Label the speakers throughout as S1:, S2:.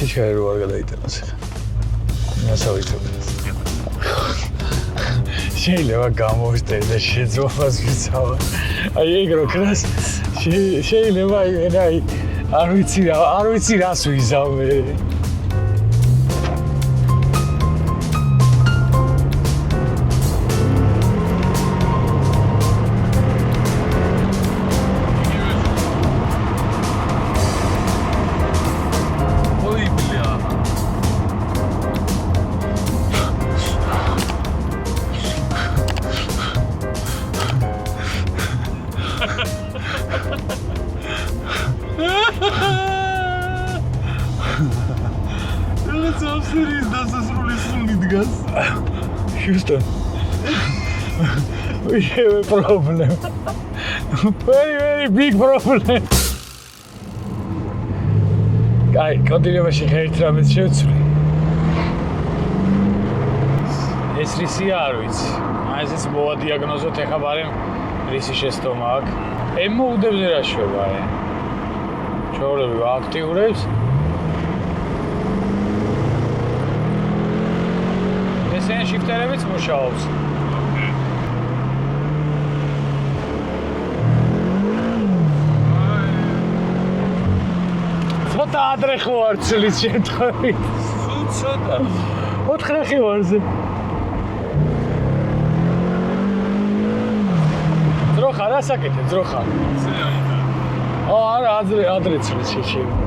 S1: სიჩქარე რო არ გადაიტანოს ხა. მასავიცობ. შეიძლება გამოვსწრე და შეძრობას ვიცავა. აი ეგ რო ქრას შეიძლება აი არ ვიცი რას ვიზავ მე. Houston, we have a problem. Very big problem. Guy, continuation here travels shootsuri. ეს რისი არ ვიცი. აი ეს მოვადიაგნოზოთ ეხა ბარემ რისი შეცდომა აქვს. ემოუდებზე რა შვება აი. ჩაოლები აქტიურებს. ესენი შიფტერებიც მუშაობს. ცოტა ადრე ხო არ ცლის შემთხვევით. ცოტა. 4 ნახი ვარზე. ძროხა რა საკეთე ძროხა? არა ადრე ცლის შეიძლება.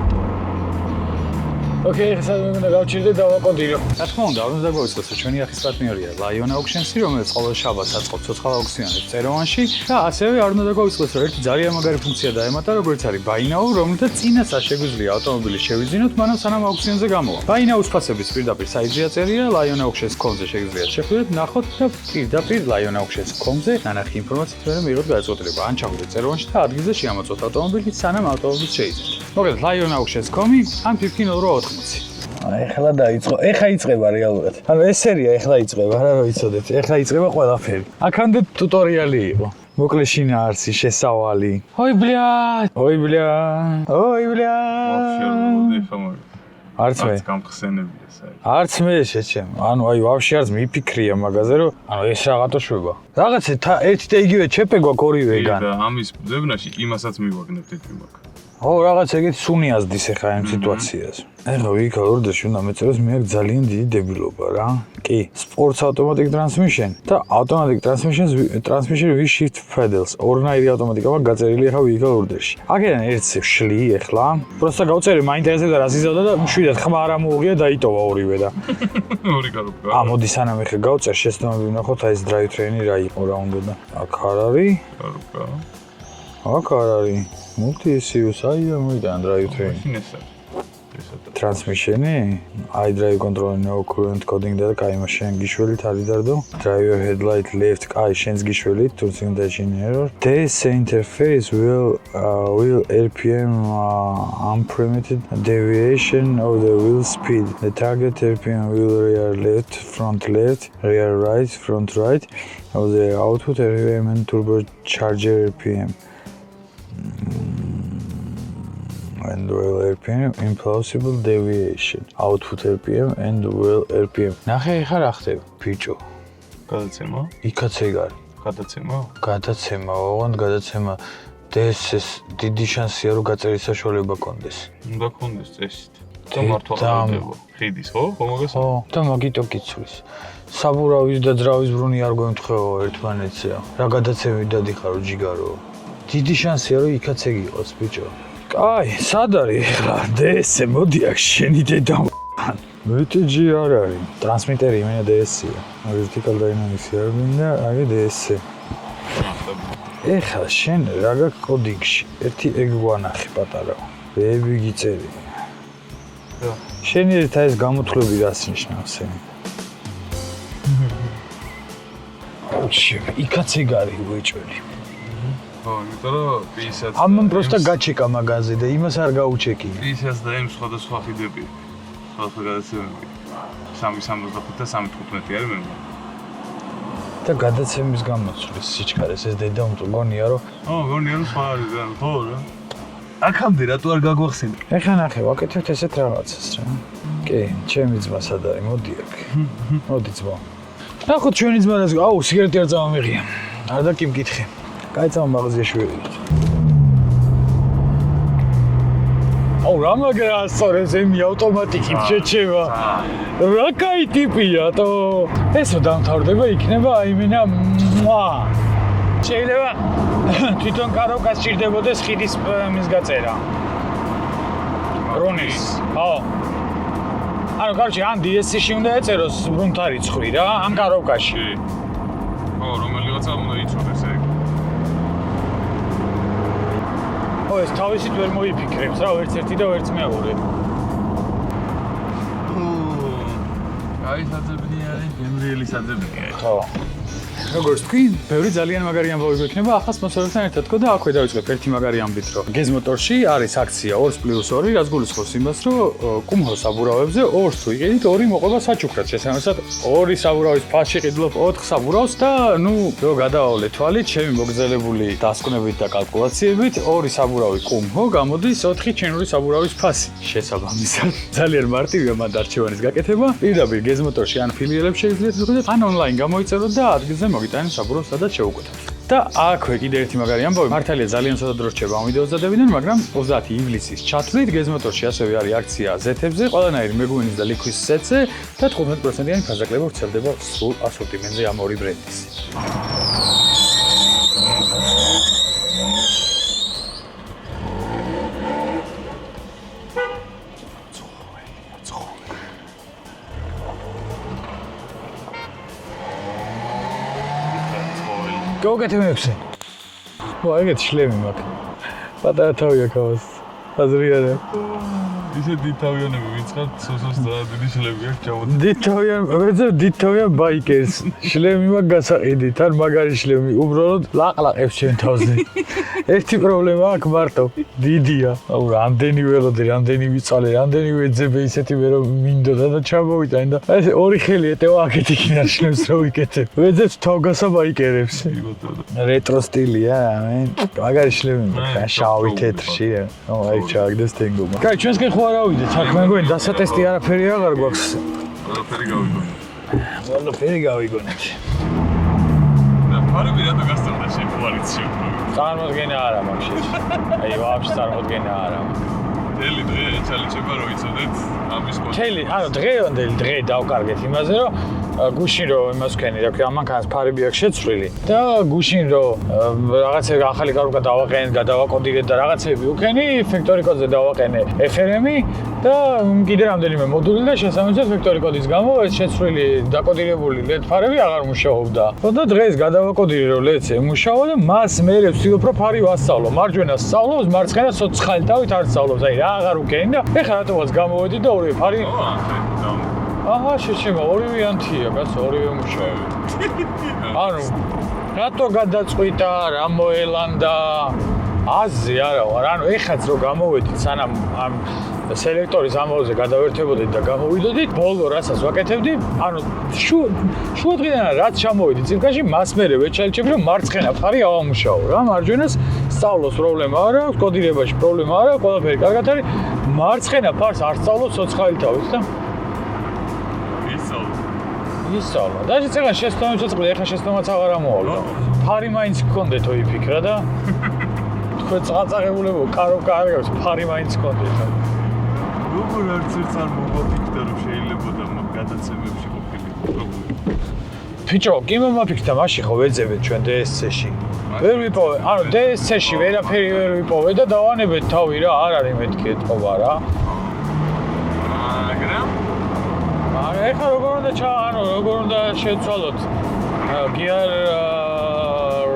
S1: Okay, სადაც უნდა გავჩერდე და ვაკონტინო. რა თქმა უნდა, უნდა დაგვაუწყოს, რომ ჩვენი ახის პარტნიორია Lion Auctions-ი, რომელიც ყოველ შაბათს აწყობს ცოცხალ აუქციონებს წეროვანში და ასევე არ უნდა დაგვაუწყოს, რომ ერთი ძალიან მაგარი ფუნქცია დაემატა, როგორც არის Buy Now, რომლითაც წინასაც შეგვიძლია ავტომობილი შევიძინოთ, მანამ სანამ აუქციონზე გამოვა. Buy Now-ს ფასების პირდაპირ საიტზე აწერია Lion Auctions.com-ზე შეგიძლიათ შეხვიდეთ, ნახოთ და პირდაპირ Lion Auctions.com-ზე ნანახი ინფორმაციით მერე მიიღოთ გადაწყვეტილება. ან ჩახვიდეთ წეროვანში და ადგილზე შეამოწმოთ ავტომობილი, სანამ ავტომობილს შეიძინოთ. მოკლედ Lion Auctions.com-ი ან 1508 ეხლა დაიწყო. ეხლა იწყება რეალურად. ანუ ეს სერია ეხლა იწყება, რა ვიცოდეთ. ეხლა იწყება ყველაფერი. აქამდე ტუტორიალი იყო. მოკლე შინაარსი, შესავალი. ой, блядь. არც მე.
S2: გამხსენებია საერთოდ.
S1: არც მე შეჩემ. ანუ აი ვაფშე არც მიფიქრია მაგაზე, რომ ანუ ეს რაღაცა შვება. რაღაცა ერთი და იგივე ჩეპე გვაქვს ორივეგან.
S2: და ამის ზებნაში იმასაც მივაგნებთ ეთვი მაგ.
S1: ო, რაღაც ეგეთი სუნი აზდის ახლა ამ სიტუაციას. ეხლა ვიქა ორდერში უნდა მეწეროს მე აქ ძალიან დიდი დებილობა რა. კი, sports automatic transmission და automatic transmission with shift pedals. ორნაირი ავტომატიკა მაქვს გაწერილი ახლა ვიქა ორდერში. აქედან ერთს ვშლი ახლა. პროსტა გავწერე, მაინტერესებდა რა სიზავდა და მშვიდად ხმა არ ამოუღია დაიტოვა ორივე და.
S2: ორი კაროკა.
S1: მოდი სანამ ეხლა გავწერ შეცდომები ვნახოთ აი ეს drive train-ი რა იყო რა უნდა და. აქ არ არის.
S2: კაროკა.
S1: აქ არ არის. Multi-ECU საია მოიდან drive train. Transmission-ი, iDrive control no current coding და კაი მაშინ გიშველით არის დარდო. Driver headlight left, კაი შენს გიშველით, თურმე უნდა ეშინი error. This interface will RPM unpermitted deviation of the wheel speed. The target RPM will rear left, front left, rear right, front right of the output RPM and turbocharger RPM. And well RPM, implausible deviation. Output RPM and well RPM. ნახე ხარ ახტებ, ბიჭო.
S2: გადაცემა?
S1: იქაც ეგ არის.
S2: გადაცემა?
S1: გადაცემა, ოღონდ გადაცემა. DSS დიდი შანსია რომ გაწერის საშუალება კონდეს.
S2: უნდა კონდეს წესით. და მართლა ხდება. ხიდის, ხო? ხომაგას?
S1: ხო, და მაგიტო კიცვის. საბურავის და ძრავის ბრუნი არ გვემთხვევა ერთმანეთსა. რა გადაცემით დადიხარო ჯიგარო. დიდი შანსია რომ იქაც ეგ იყოს, ბიჭო. Კაი, სად არის ხა? DS მოდი აქ შენი დედა. VTG არ არის. ტრანსმიტერი იმენა DS-ია. Vertical Dynamics არ მინდა, აი DS. ეხლა შენ რა გაქვს კოდინგში? ერთი ეგ ვანახი პატარა. ვები გიწერი. შენი ერთ ეს გამოთვლები რას ნიშნავს? ოჩი, იქაც ეგ არის უეჭველი.
S2: ხო, იმიტომ რომ პისაც
S1: ამან პროსტა გაჩეკა მაგაზე და იმას არ გაუჩეკი.
S2: პისაც და იმ სხვადასხვა ხიდები. სხვადასხვა გადაცემები. 365 და 315 არის მე.
S1: და გადაცემის გამოცვლის სიჩქარეს ეს დედა მგონია რომ
S2: გონია რომ სხვა არის რა, ხო რა. აქამდე რატო არ გაგვახსენე?
S1: ეხლა ნახე, ვაკეთებთ ესეთ რაღაცას რა. კი, ჩემი ძმა სად არის? მოდი აქ. მოდი ძმა. ნახოთ ჩვენი ძმა რას, აუ, სიგარეტი არ წამამიღია. არ და კი მკითხე. კაი წამა მაღაზიაში ვიყიდით. აუ, რა მაგრა სწორებს ემი ავტომატიკით შეჩება. რა კაი ტიპია, თო. ესო დამთავრდება იქნება აიმენა. შეიძლება თვითონ კაროკას ჭირდებოდეს ხიდის მის გაწერა. რონის. აო. ანუ კარჩი ან DSC-ში უნდა ეწეროს ბრუნთარი ცხვრი რა, ამ კაროკაში.
S2: ო, რომელიღაცა უნდა იცოდეს ეგ.
S1: ო, ეს თავისით ვერ მოიფიქრებს რა, ვერც ერთი და ვერც მეორე.
S2: აი საძებნი არის, გემრიელი საძებნი არის.
S1: ხო. როგორც თქვი, ბევრი ძალიან მაგარი ამბავი გვექნება ახალ სპონსორებთან ერთად თქო და აქვე დავიწყებ ერთი მაგარი ამბით, რომ გეზმოტორში არის აქცია 2+2, რაც გულისხმობს იმას, რომ კუმჰოს საბურავებზე 2-ს თუ იყიდით, 2 მოყვება საჩუქრად. შესაბამისად, 2 საბურავის ფასში ყიდულობ 4 საბურავს და ნუ რო გადავავლე თვალით, ჩემი მოგრძელებული დასკვნებით და კალკულაციებით, 2 საბურავი კუმჰო გამოდის 4 ჩენური საბურავის ფასი. შესაბამისად, ძალიან მარტივია მან არჩევანის გაკეთება. პირდაპირ გეზმოტორში ან ფილიალებში შეგიძლიათ ვიყიდეთ, ან ონლაინ გამოიწეროთ და ადგილზე მოგიტანენ საბურავს, სადაც შეუკვეთებთ. და აქვე კიდე ერთი მაგარი ამბავი, მართალია ძალიან ცოტა დრო რჩება ამ ვიდეოს დადებიდან, მაგრამ 30 ივლისის ჩათვლით გეზმოტორში ასევე არის აქცია ზეთებზე, ყველანაირი მეგვინის და ლიქვის სეტზე და 15%-იანი ფასდაკლება ვრცელდება სრულ ასორტიმენტზე ამ ორი ბრენდის. გოგეთე მეებზე. ვა, ეგეთი შლემი მაქვს. პატარა თავი აქვს. აზრი არა.
S2: ისე დიდთავიანები ვიწყებთ, სოსოს და დიდი შლები აქვს ჩამოდი.
S1: დიდთავიან, ვეძებ დიდთავიან ბაიკერს. შლემი მაქვს გასაყიდით, ან მაგარი შლემი, უბრალოდ ლაყლაყებს ჩემ თავზე. ერთი პრობლემა აქვს მარტო, დიდია. აუ, რამდენი ველოდი, რამდენი ვიწალე, რამდენი ვეძებე ისეთი მე რომ მინდოდა და ჩამოვიტანე და ეს ორი ხელი ეტევა აქეთ იქნა შლემს რო ვიკეთებ. ვეძებ თავგასა ბაიკერებს. რეტრო სტილია, ამენ. მაგარი შლემი მაქვს, შავი თეთრში. აუ, აი ჩააგდეს თენგომა. კაი, ჩვენსკენ ხო არ ავიდეთ, აქ მე მგონი დასატესტი არაფერი აღარ გვაქვს.
S2: ყველაფერი გავიგონე.
S1: ყველაფერი გავიგონეთ.
S2: და ფარები რატო გასწორდა შენ კოალიციო?
S1: წარმოდგენა არა მაქვს შეჭ. აი, ვაფშე წარმოდგენა არა მაქვს.
S2: დელი დღე ეჩალიჩება რო იცოდეთ ამის კოდი.
S1: თელი, ანუ დღევანდელი დღე დავკარგეთ იმაზე, რომ გუშინ რომ იმას ვქენი, რა ქვია, ამანქანას ფარები აქვს შეცვლილი და გუშინ რომ რაღაცები ახალი კარუკა დავაყენეთ, გადავაკოდირეთ და რაღაცები ვქენი, ფექტორი კოდზე დავაყენე FRM-ი და კიდე რამდენიმე მოდული და შესაბამისად ფექტორი კოდის გამო ეს შეცვლილი დაკოდირებული LED ფარები აღარ მუშაობდა. და დღეს გადავაკოდირე რომ LED-ს ემუშავა და მას მე ვცდილობ რომ ფარი ვასწავლო. მარჯვენას სწავლობს, მარცხენა ცოცხალი თავით არ სწავლობს. აი რა აღარ ვქენი და ეხლა რატომაც გამოვედი და ორივე ფარი აჰა, შეჩება, ორივეანთია, კაცო, ორივე მუშაობენ. ანუ, რატო გადაწყვიტა, რა მოელანდა, აზზე არა ვარ, ანუ ეხაც რო გამოვედით, სანამ ამ სელექტორის ამბავზე გადავერთებოდით და გამოვიდოდით, ბოლო რასაც ვაკეთებდი, ანუ შუადღიდან რაც ჩამოვედი წილკაში, მას მერე ვეჩალიჩები, რომ მარცხენა ფარი ავამუშაო რა, მარჯვენას სწავლოს პრობლემა არა აქვს, კოდირებაში პრობლემა არა აქვს, ყველაფერი კარგად არის, მარცხენა ფარს არ სწავლობს ცოცხალი თავით და ისწავლა. დაჟე წეგან შეცდომაც წყვილი, ეხლა შეცდომაც აღარ ამოვალდა. ფარი მაინც გქონდეთო იფიქრა და თქვენ წაწაღებულებო კაროკა არ გაქვს, ფარი მაინც გქონდეთ.
S2: როგორ არც ერთს არ მოვაფიქრდა რომ შეიძლებოდა მაგ გადაცემებში ყოფილიყო.
S1: ბიჭო, კი მომაფიქრდა, მაშინ ხო ვეძებეთ ჩვენ DSC-ში. ვერ ვიპოვე, ანუ DSC-ში ვერაფერი ვერ ვიპოვე და დავანებეთ თავი რა, არ არის მეთქი ეთყობა რა.
S2: მაგრამ
S1: ეხლა როგორ უნდა შევცვალოთ gear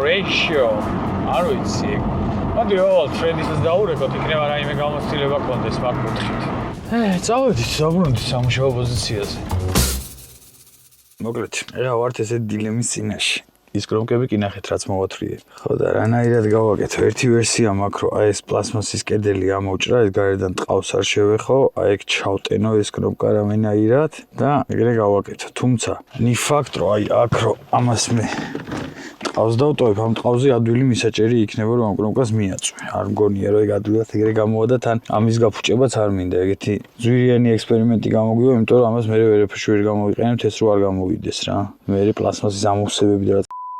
S1: ratio არ ვიცი. მოდი ოღონდ ფრენდისას დაურეკოთ, იქნება რაიმე გამოცდილება გქონდეს მაგ კუთხით. წავედით, დაბრუნდით სამუშაო პოზიციაზე. მოკლედ, ეხლა ვართ ესეთ დილემის წინაშე. ის კრომკები კი ნახეთ რაც მოვათვრიე. ხო და რანაირად გავაკეთო? ერთი ვერსია მაქვს, რომ აი ეს პლასმასის კედელი ამოვჭრა, ეს გარედან ტყავს არ შევეხო, აი ეგ ჩავტენო ეს კრომკა რამენაირად და ეგრე გავაკეთო. თუმცა, ნი ფაქტ რომ აი აქ რომ ამას მე ტყავს დავტოვებ, ამ ტყავზე ადვილი მისაჭერი იქნება რომ ამ კნოპკას მიაწვე. არ მგონია რომ ეგ ადვილად ეგრე გამოვა და თან ამის გაფუჭებაც არ მინდა. ეგეთი ძვირიანი ექსპერიმენტი გამოგვივა, იმიტომ რომ ამას მე ვერაფერში ვერ გამოვიყენებთ, ეს რო არ გამოვიდეს რა. მე პლასმასის ამოვსებები და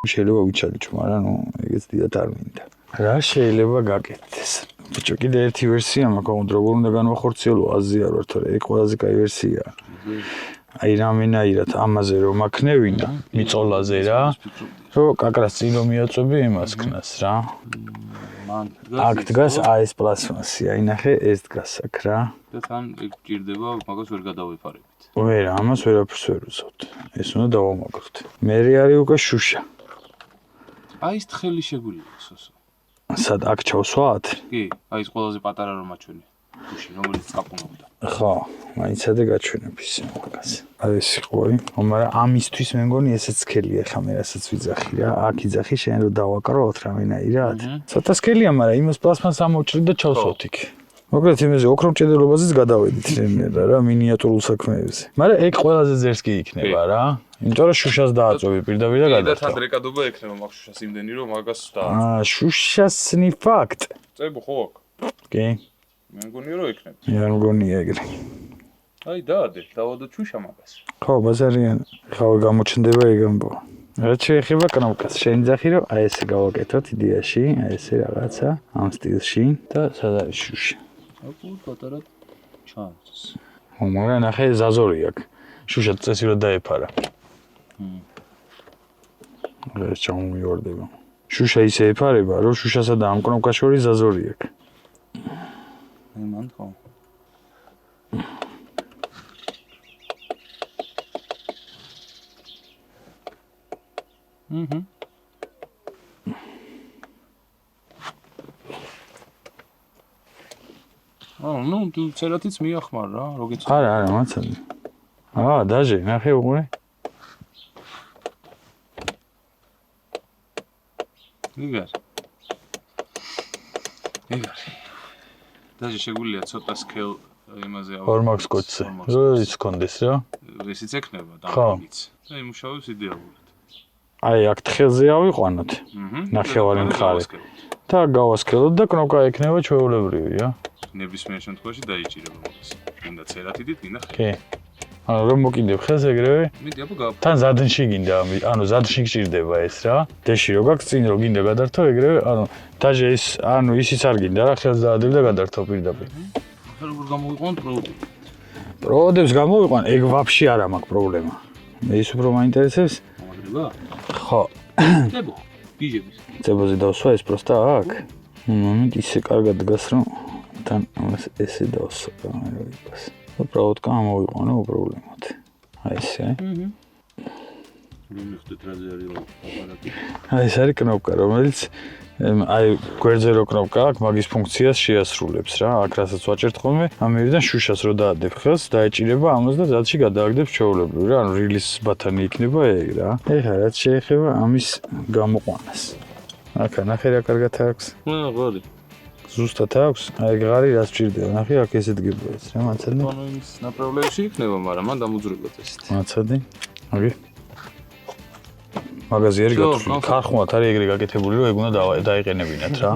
S1: შეიძლება ვიჩალიჩო, მაგრამ ნუ ეგეც დიდად არ მინდა. რა შეიძლება გაკეთდეს? ბიჭო, კიდე ერთი ვერსია მაქვს, როგორ უნდა განვახორციელო, აზიარო, თორე ეგ ყველაზე კაი ვერსიაა. აი რამენაირად ამაზე რომ აქნევინა, მიწოლაზე რა, რომ კაკრას წინ რომ მიაწვევი იმას ქნას რა. აქ დგას ეს პლასმასი, აი ნახე, ეს დგას აქ რა.
S2: და თან ეგ გჭირდება, მაგას ვერ გადავეფარებით.
S1: ვერა, ამას ვერაფერს ვერ ვუწევთ. ეს უნდა დავამაგროთ. მე არის უკვე შუშა.
S2: აი ეს თხელი შეგვიძლია სოსო.
S1: სად აქ ჩავსვათ?
S2: კი, აი ეს ყველაზე პატარა რომ აჩვენე. გუში, რომელიც წაყუნობდა.
S1: ხო, მაინც ადე გაჩვენებ ისე მაგას. აი ეს ყვი, მაგრამ ამისთვის მე მგონი ესეც სქელია ხა მე რასაც ვიძახი რა. აქ იძახი შენ რომ დავაკროთ რამენაირად. ცოტა სქელია, მაგრამ იმას პლასმას ამოვჭრით და ჩავსვათ იქ. მოკლედ იმაზე ოქრომჭედელობაზეც გადავედით რა მინიატურულ საქმეებზე. მაგრამ ეგ ყველაზე ზერს კი იქნება რა. იმიტომ რომ შუშას დააწვევი პირდაპირ და
S2: და
S1: გადავწევ.
S2: თან რეკადობა ექნება მაგ შუშას იმდენი რომ მაგას დააწვევ.
S1: შუშასნი ფაქტ.
S2: წებო ხო აქ?
S1: კი.
S2: მე მგონია რომ ექნება.
S1: მე არ მგონია ეგრე.
S2: აი დაადე, დავადო ჩუშა მაგას.
S1: ხო, ბაზარიან. ხო, გამოჩნდება ეგ ამბო. რაც შეეხება კნოპკას, შენ ძახი რომ აი ესე გავაკეთოთ იდეაში, აი ესე რაღაცა ამ სტილში და სად არის შუშა.
S2: აკუ პატარა ჩანს.
S1: მაგრამ ნახე ზაზორი აქვს. შუშა წესი რომ დაეფარა. ეს ჩამოვიორდება. შუშა ისე ეფარება, რომ შუშასა და ამ კნოპკას შორის ზაზორი აქვს.
S2: აი მან ხო. ნუ თუ წერათიც მიახმარ რა, როგეც.
S1: არა, მაცადი. დაჟე, ნახე უყურე.
S2: იგარ. დაჟე შეგვიძლია ცოტა სკეილ იმაზე ავიღოთ.
S1: ფორმაქს კოდზე. როიც კონდეს რა.
S2: ესიც ექნება დამაგიც. და იმუშავებს იდეალურად.
S1: აი აქ თხელზე ავიყვანოთ. ნახევარი მხარე. და გავასკელოთ და კნოპკა ექნება ჩვეულებრივი რა.
S2: ნებისმიერ შემთხვევაში დაიჭირება მაგას. გინდა წერათიდით, გინდა ხე.
S1: კი. ანუ რომ მოკიდებ ხელს ეგრევე?
S2: მიდი აბა გავა.
S1: თან ზადნში გინდა, ანუ ზადნში გჭირდება ეს რა. დეში რო გაქვს წინ რო გინდა გადართო ეგრევე, ანუ დაჟე ის, ანუ ისიც არ გინდა რა, ხელს დაადებ და გადართო პირდაპირ.
S2: ახლა როგორ გამოვიყვანოთ პროოდები?
S1: პროოდებს გამოვიყვან, ეგ ვაფშე არ მაქვს პრობლემა. მე ის უფრო მაინტერესებს.
S2: მაგრება?
S1: ხო.
S2: დებო, გიჟების.
S1: წებოზე დავსვა ეს პროსტა აქ. მომენტ ისე კარგად დგას რომ თან ამას ესე დავსვა გამეროებას. უბრალოდ გამოვიყვანო უპრობლემოდ. აი ესე.
S2: მიხდეთ რა ზარი აპარატი.
S1: აი ეს არის კნოპკა, რომელიც აი გვერდზე რო კნოპკა აქვს, მაგის ფუნქციას შეასრულებს რა. აქ რასაც ვაჭერთ ხოლმე, ამერიდან შუშას რო დაადებ ხელს, დაეჭირება ამას და ზადში გადააგდებს ჩვეულებრივ რა. ანუ რილის ბათანი იქნება ეგ რა. ეხლა რაც შეეხება ამის გამოყვანას. აქა ნახე რა კარგად აქვს.
S2: ღარი.
S1: ზუსტად აქვს. აი ღარი რაც ჭირდება. ნახე აქ ესე დგება ეს რა მაცადი.
S2: ანუ ის ნაპრავლებში იქნება, მაგრამ მან დამუძრებლად ესეთ.
S1: მაცადი. აგი. მაგაზი არის გათვლილი. ქარხმად არის ეგრე გაკეთებული, რომ ეგ უნდა დაიყენებინათ რა.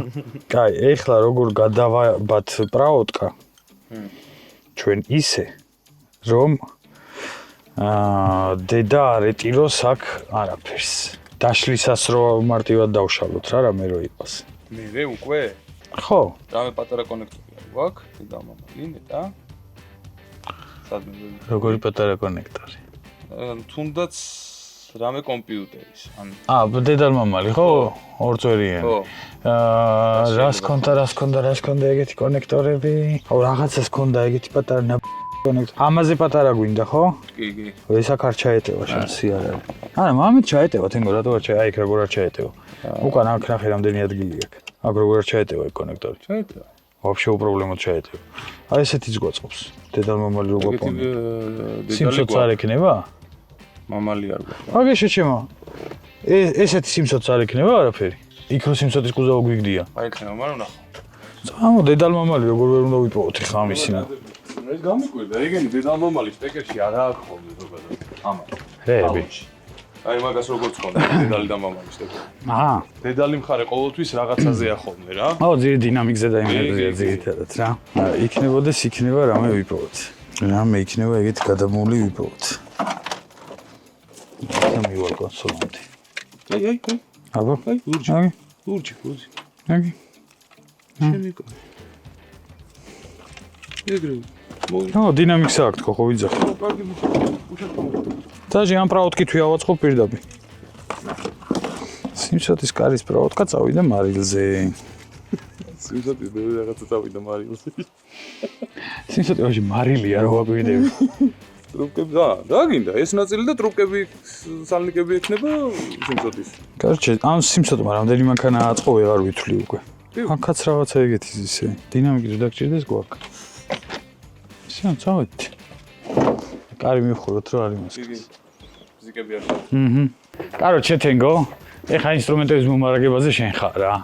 S1: კაი, ეხლა როგორ გადავაბათ პრაოტკა? ჩვენ ისე რომ დედა არ ეტიროს აქ არაფერს. დაშლისას რო მარტივად დავშალოთ რა, რამე რო იყოს.
S2: მე უკვე?
S1: ხო.
S2: რამე პატარა კონექტორი აქვს აქ, და მომალი ნეტა. სადმე
S1: როგორი პატარა კონექტორი?
S2: თუნდაც რამე კომპიუტერის. ანუ
S1: დედალმამალი ხო? ორწვერიანი.
S2: ხო.
S1: რას ქონდა ეგეთი კონექტორები? აუ რაღაცას ქონდა ეგეთი პატარა კონექტორი. ამაზე პატარა გვინდა ხო?
S2: კი, კი.
S1: ეს აქ არ ჩაეტევა შანსი არ არის. არა, მამეთ ჩაეტევა, თენგო რატო არ აი ეგ როგორ არ ჩაეტევა. უკან აქ ნახე რამდენი ადგილი აქვს. აქ როგორ არ ჩაეტევა ეგ კონექტორი.
S2: ჩაეტევა.
S1: ვაფშე უპრობლემოდ ჩაეტევა. აი ესეთიც გვაწყობს. დედალმამალი რო გვაყონა. სიმსოც არ ექნება?
S2: მამალი არ გვაქვს.
S1: აგე შეჩემო. ესეთი სიმსოც არ ექნება არაფერი. იქ რო სიმსოთის კუზაო გვიგდია.
S2: აი ექნება, მაგრამ ნახო.
S1: წამო დედალმამალი როგორ ვერ უნდა ვიპოვოთ ხა ამისინა.
S2: ეს გამიკვირდა, ეგენი დედალმამალი სტეკერში არა აქვს ხოლმე ზოგადად. ამან.
S1: რეები.
S2: აი მაგას როგორც ხონდა დედალი და მამალი შტები.
S1: აჰა.
S2: დედალი მხარე ყოველთვის რაღაცაზეა ხოლმე რა.
S1: აუ ძირი დინამიკზე და ენერგია ძირითადად რა. იქნებოდეს იქნება რამე ვიპოვოთ. რამე იქნება ეგეთ გადამული ვიპოვოთ. და მივალ კონსოლამდე.
S2: აი.
S1: აბა,
S2: აი, ლურჯი.
S1: აგი,
S2: ლურჯი.
S1: აგი.
S2: შემიკო. ეგრე.
S1: ო, დინამიკს აქვს თქო, ხო ვიძახი.
S2: კარგი უშაქო.
S1: დაჟე ამ პრაუტკით ვიავაწყო პირდაპირ. სიმსოთის კარის პრაუტკა წავიდა მარილზე.
S2: სიმსოთის მე რაღაცა წავიდა მარილზე.
S1: სიმსოთი ვაჟი მარილია რა ვაგვიდები.
S2: ტრუპკები და გინდა ეს ნაწილი და ტრუპკები სალნიკები ექნება სიმსოთის.
S1: კარჩე, ამ სიმსოტმა რამდენი მანქანა აწყო ვეღარ ვითვლი უკვე. აქაც რაღაცა ეგეთი ისე დინამიკი დაგჭირდეს გვაქვს. ისე წავედით. კარი მივხუროთ რა არის მას.
S2: იგი ზიკები არ
S1: კაროჩე თენგო. ეხა ინსტრუმენტების მომარაგებაზე შენ ხარ რა.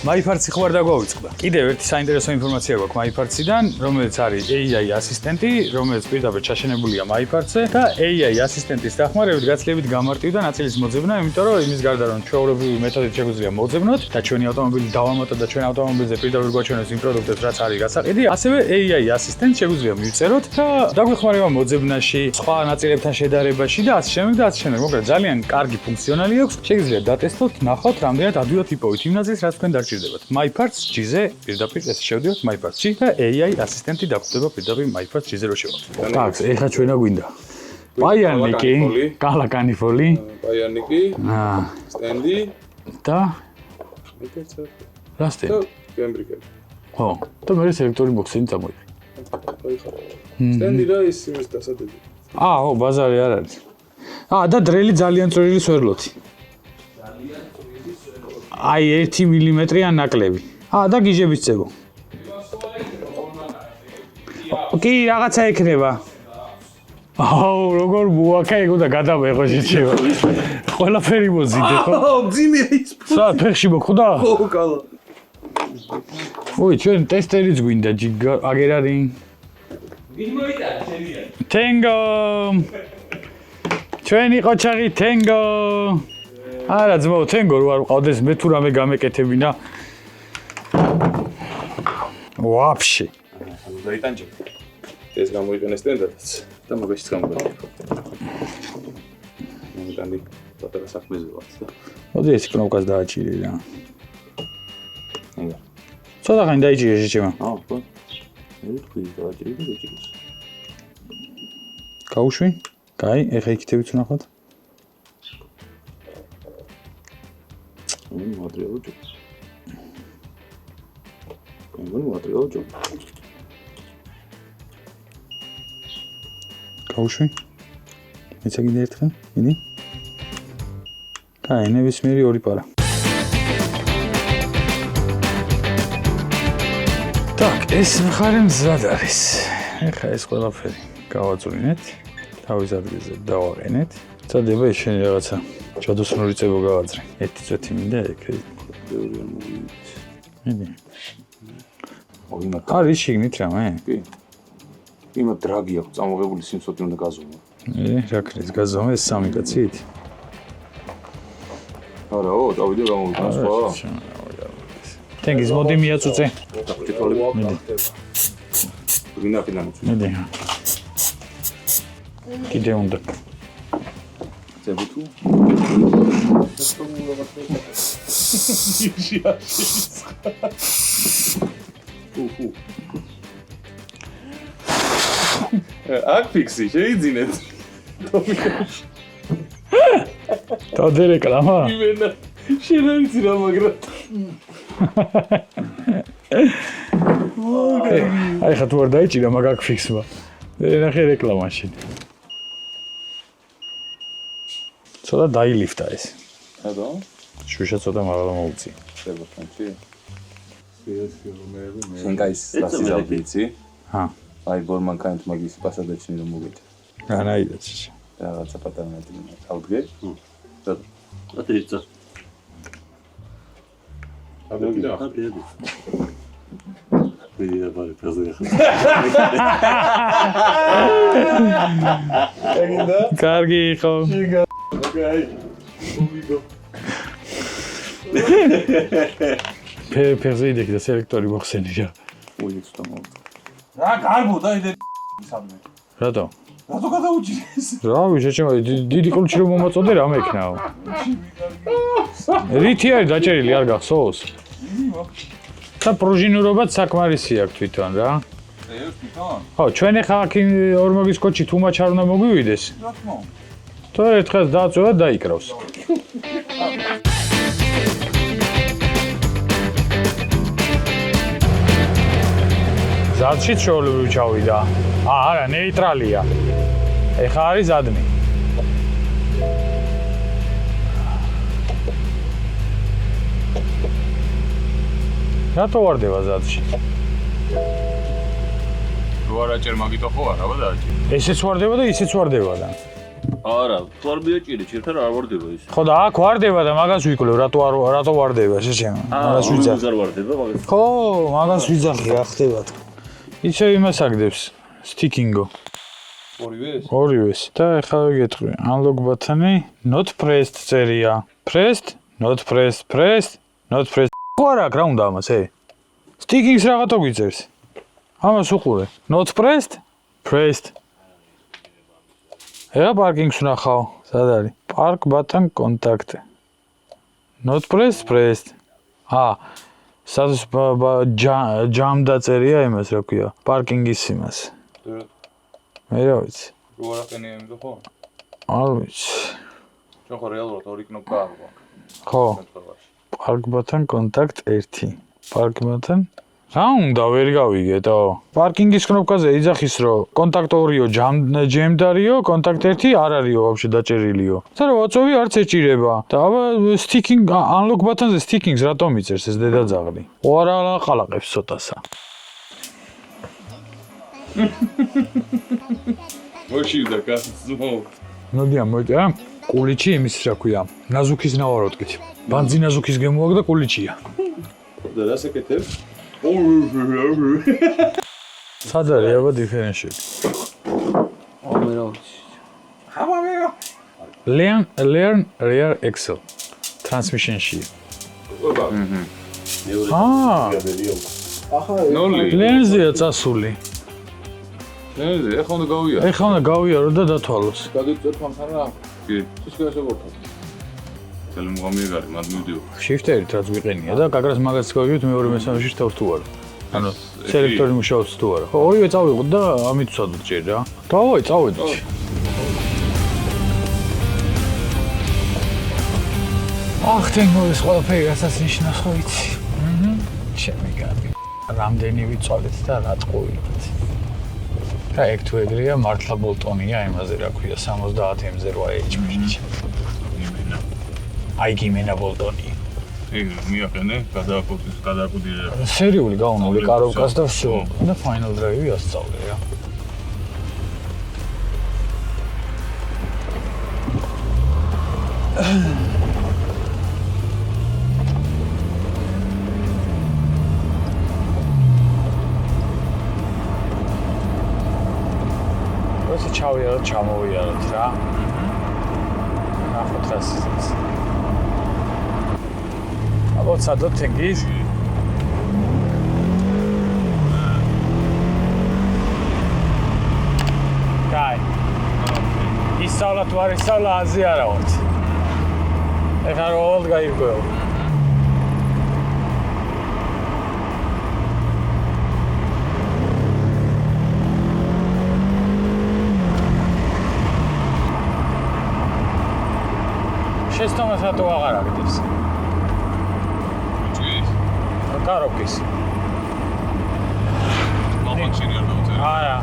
S1: მაიფარცი ხوار დაგვაუწყდა. კიდევ ერთი საინტერესო ინფორმაცია გვაქვს მაიფარციდან, რომელიც არის AI ასისტენტი, რომელიც პირდაპირ ჩაშენებულია მაიფარცზე და AI ასისტენტის დახმარებით გაცილებით გამარტივდა ნაწილის მოძებნა, იმიტომ რომ იმის გარდა რომ ჩვეულებრივი მეთოდით შეგვიძლია მოძებნოთ და ჩვენი ავტომობილი დავამატოთ და ჩვენ ავტომობილზე პირდაპირ გვაჩვენოს იმ პროდუქტებს, რაც არის გასაყიდი, ასევე AI ასისტენტს შეგვიძლია მივწეროთ და დაგვეხმარება მოძებნაში, სხვა ნაწილებთან შედარებაში და ასე შემდეგ და ასე შემდეგ. მოკლედ ძალიან კარგი ფუნქციონალი აქვს. შეგვიძლია დატესტოთ, ნახოთ, რამდენად ადვილად იპოვით იმ ნაწილს, რაც თქვენ დაგჭირდებათ. MyParts G-ზე პირდაპირ ესე შევდივართ MyParts-ში და AI ასისტენტი დაგვხვდება პირდაპირ MyParts G-ზე რო შევავთ. так, ეხლა ჩვენა გვინდა. პაიანიკი, კალაკანიფოლი,
S2: პაიანიკი, სტენდი
S1: და რა სტენდი?
S2: კემბრიკები.
S1: ხო, და მე სელექტორი ბოქსი წამოიღე.
S2: სტენდი რა ის იმის დასადები.
S1: ო, ბაზარი არ არის. და დრელი ძალიან წვრილი სვერლოთი. აი 1 მმ-იან ნაკლები. და გიჟების წებო. კი, რაღაცა ექნება. როგორ მოაქეგო და გადავეღო შეჩება. ყველაფერი მოზიდე ხო?
S2: ძიმია ის.
S1: სა, ფეხში მოხვდა?
S2: ხო, კალა.
S1: ой, ჩვენ ტესტერიც გვინდა ჯიგა, აგერ არის. თენგო. ჩვენი ყოჩაღი თენგო. არა ძმო, თენგო რო არ ყავდეს, მე თუ რამე გამეკეთებინა. ვაფშე.
S2: დაიტანჯე. ეს გამოიყენეს სტენდადაც და მაგაშიც გამოიყენე. მომიტანდი პატარა საქმეზე ვარ და.
S1: მოდი ეს კნოპკას დააჭირი რა. ცოტა ხანი დაიჭირე შეჩემა.
S2: ხო. მე თქვი დააჭირი და დაჭირეს.
S1: გაუშვი? კაი, ეხა იქითებით ვნახოთ.
S2: Material job. Material job.
S1: გაუშვი? მეცა კიდე ერთხელ, მიდი. კაი, ნებისმიერი ორი პარა. так, ეს მხარე მზად არის. ეხა ეს ყველაფერი გავაწვინეთ. თავის ადგილზე დავაყენეთ. წადება ეს შენი რაღაცა ჩადოსნური წებო გავაძრე. ერთი წვეთი მინდა ეგ. მიდი. არის შიგნით რამე?
S2: კი. იმა დრაგი აქვს წამოღებული სიმსოთი უნდა გაზომო.
S1: რა ქრის გაზომე ეს სამი კაცით?
S2: არაო, წავიდე გამოვიდა სხვა.
S1: თენგიზ მოდი მიაწუწე.
S2: მიდი. გინახინან.
S1: მიდი. კიდე უნდა.
S2: ზებუ თუ? აქ ფიქსი შეიძინეთ.
S1: თავზე რეკლამა?
S2: იმენა შენ არ იცი რა მაგრამ.
S1: აი ხა თუ არ დაიჭირა მაგ აქ ფიქსმა. ნახე რეკლამაში. ცოტა დაილიფტა ეს.
S2: აბა?
S1: შუშა ცოტა მაღლა მოუწია.
S2: შევახანჩი. შენ გაის დასიზავდი იცი? აი ბორმანკანთ მაგის პასადაჩნი რომ მოგეთ.
S1: განაიდაც.
S2: რაღაცა პატარა ნაწილი ავდგე.
S3: ატირცა.
S2: ავდგე.
S3: ვიდეო ბარი პრეზენტი.
S1: კარგი იყო. ფერზე იდექი და სელექტორი მოხსენი რა.
S3: უიცნო მოვ.
S2: რა გარბო და იდე სამე.
S1: რატო?
S2: რატო გადაუჭირეს?
S1: რა ვიჟეჩემ დიდი კულჩი რომ მომაწოდე რა მექნაო. რითი არის დაჭერილი არ გახსოვს? და პრუჟინურობაც საკმარისი აქვს თვითონ რა.
S2: თვითონ?
S1: ხო, ჩვენ ახლა აქ ორმოგის კოჩი თუმაჩ არ უნდა მოგვივიდეს.
S2: რა თქმა უნდა.
S1: და ერთხელ დააწევა და იკრავს. ზადშიც შოულები ჩავიდა. არა, ნეიტრალია. ეხა არის ზადნი. რატო ვარდება ზადში?
S2: რო არაჭერ მაგიტო ხო არა ბადაჭი?
S1: ესეც ვარდება და ისეც ვარდება და.
S3: არა, თუ არ მიაჭირე, ჩემთან არ ვარდება ის.
S1: ხო და აქ ვარდება და მაგას ვიკვლევ, რატო ვარდება შეჩემ. მაგას ვიძახ.
S3: არ ვარდება მაგას.
S1: ხო, მაგას ვიძახი რა ხდება თქო. ისე იმას აგდებს, sticking-ო.
S2: ორივეს?
S1: ორივეს. და ეხლა ვიგეთყვი, unlock button-ი not pressed წერია. Pressed, not pressed, pressed, not pressed. ხო არა, რა უნდა ამას, Sticking-ს რაღაცა გვიწერს. ამას უყურე. Not pressed, pressed. ეხლა parking-ს ვნახავ. სად არის? Park button contact. Not pressed, pressed. სადაც ჯამ დაწერია იმას რა ქვია, პარკინგის იმას. მე რა ვიცი.
S2: რო არაყენია იმდო ხო?
S1: არ ვიცი.
S2: ჩვენ ხო რეალურად ორი კნოპკა აქვს.
S1: ხო. Park button contact 1. Park button. რა უნდა ვერ გავიგეთო. პარკინგის კნოპკაზე იძახის რომ კონტაქტ 2-ო ჯემდარიო, კონტაქტ 1 არ არისო ვაფშე დაჭერილიო. და რა ვაწოვი არც ეჭირება. და აბა sticking unlock button-ზე sticking-ს რატომ იწერს ეს დედაძაღლი? არა ყალაყებს ცოტასა.
S2: მოშივდა გასწმო.
S1: ნოდია მოიწერა კულიჩი იმის რა ქვია, ნაზუქის ნავაროტკით. ბანძი ნაზუქის გემოაკ და კულიჩია.
S3: და რა საკეთებს?
S1: სად არის აბა differentiate?
S3: მე რა ვიცი.
S1: Learn rear axle transmission-ში.
S2: ნოლი.
S1: ლენზია წასული.
S2: ნოლი, ეხლა უნდა გავიარე.
S1: ეხლა უნდა გავიარო და დათვალოს.
S2: გადიწევთ მანთან რა? კი. ის გასაგორთო. მიღარი, მად მივდიო.
S1: Shift-ით რაც ვიყენია და გაგრას მაგას გავიგებთ მეორე მესამეში თავს თუ არა. ანუ სელექტორი მუშაობს თუ არა. ხო, ორივე წავიღოთ და ამით ვსადოთ ჯერ რა. დავაი, წავედით. ტექნოლოგიის ყველაფერი რასაც ნიშნავს ხო იცი. ჩემი კარგი. რამდენი ვიწვალეთ და რა ტყუილობთ. რა ეგ თუ ეგრეა მართლა ბოლტონია იმაზე რა ქვია 70 M0H მიჩნია. აი გიმენა ბოლტონი.
S2: ეგ მიაყენე, გადააკუდირე.
S1: სერიული გაუნული კაროვკას და всё. და final drive-ი ასწავლე რა. როცა ჩავიაროთ, ჩამოვიაროთ რა. ნახოთ რა სიზეს. აბა სადოთ თენგის? კაი. ისწავლა თუ არ ისწავლა აზი არა ვართ. ეხლა როლ გაიგო. შეცდომა სათო აღარ აგდებს. კაროკის.
S2: მამაჩინი არ დავწერე.
S1: არა.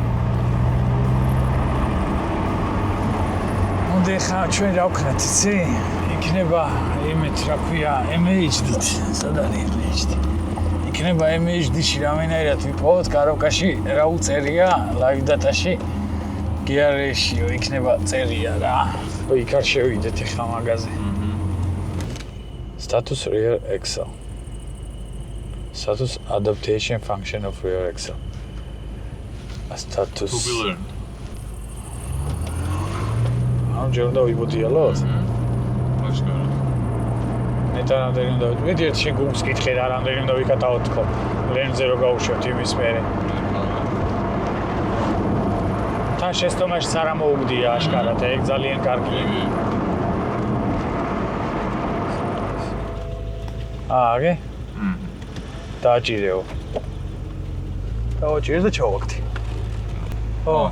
S1: უნდა ხა ჩვენ რა ვქნათ, იცი? იქნება იმით რა ქვია, MHD-ით. სად არის MHD? იქნება MHD-ში რამენაირად ვიპოვოთ კაროკაში რა უწერია live data-ში. GRS-შიო იქნება წერია რა. იქ არ შევიდეთ ხა მაგაზე. Status rear axle. Status adaptation function of rear axle. Status.
S2: To be learned.
S1: ჯერ უნდა ვიბოდიალოთ?
S2: აშკარა.
S1: მეტად რამდენი უნდა ვიტყვი, ერთ შენ გულს კითხე რა რამდენი უნდა ვიკატაოთ თქო. ლენზე რო გავუშვებთ იმის მერე. თან შეცდომაშიც არ ამოუგდია აშკარად, ეგ ძალიან კარგია. აგე? დააჭირეო. დააჭირე და ჩავაგდი.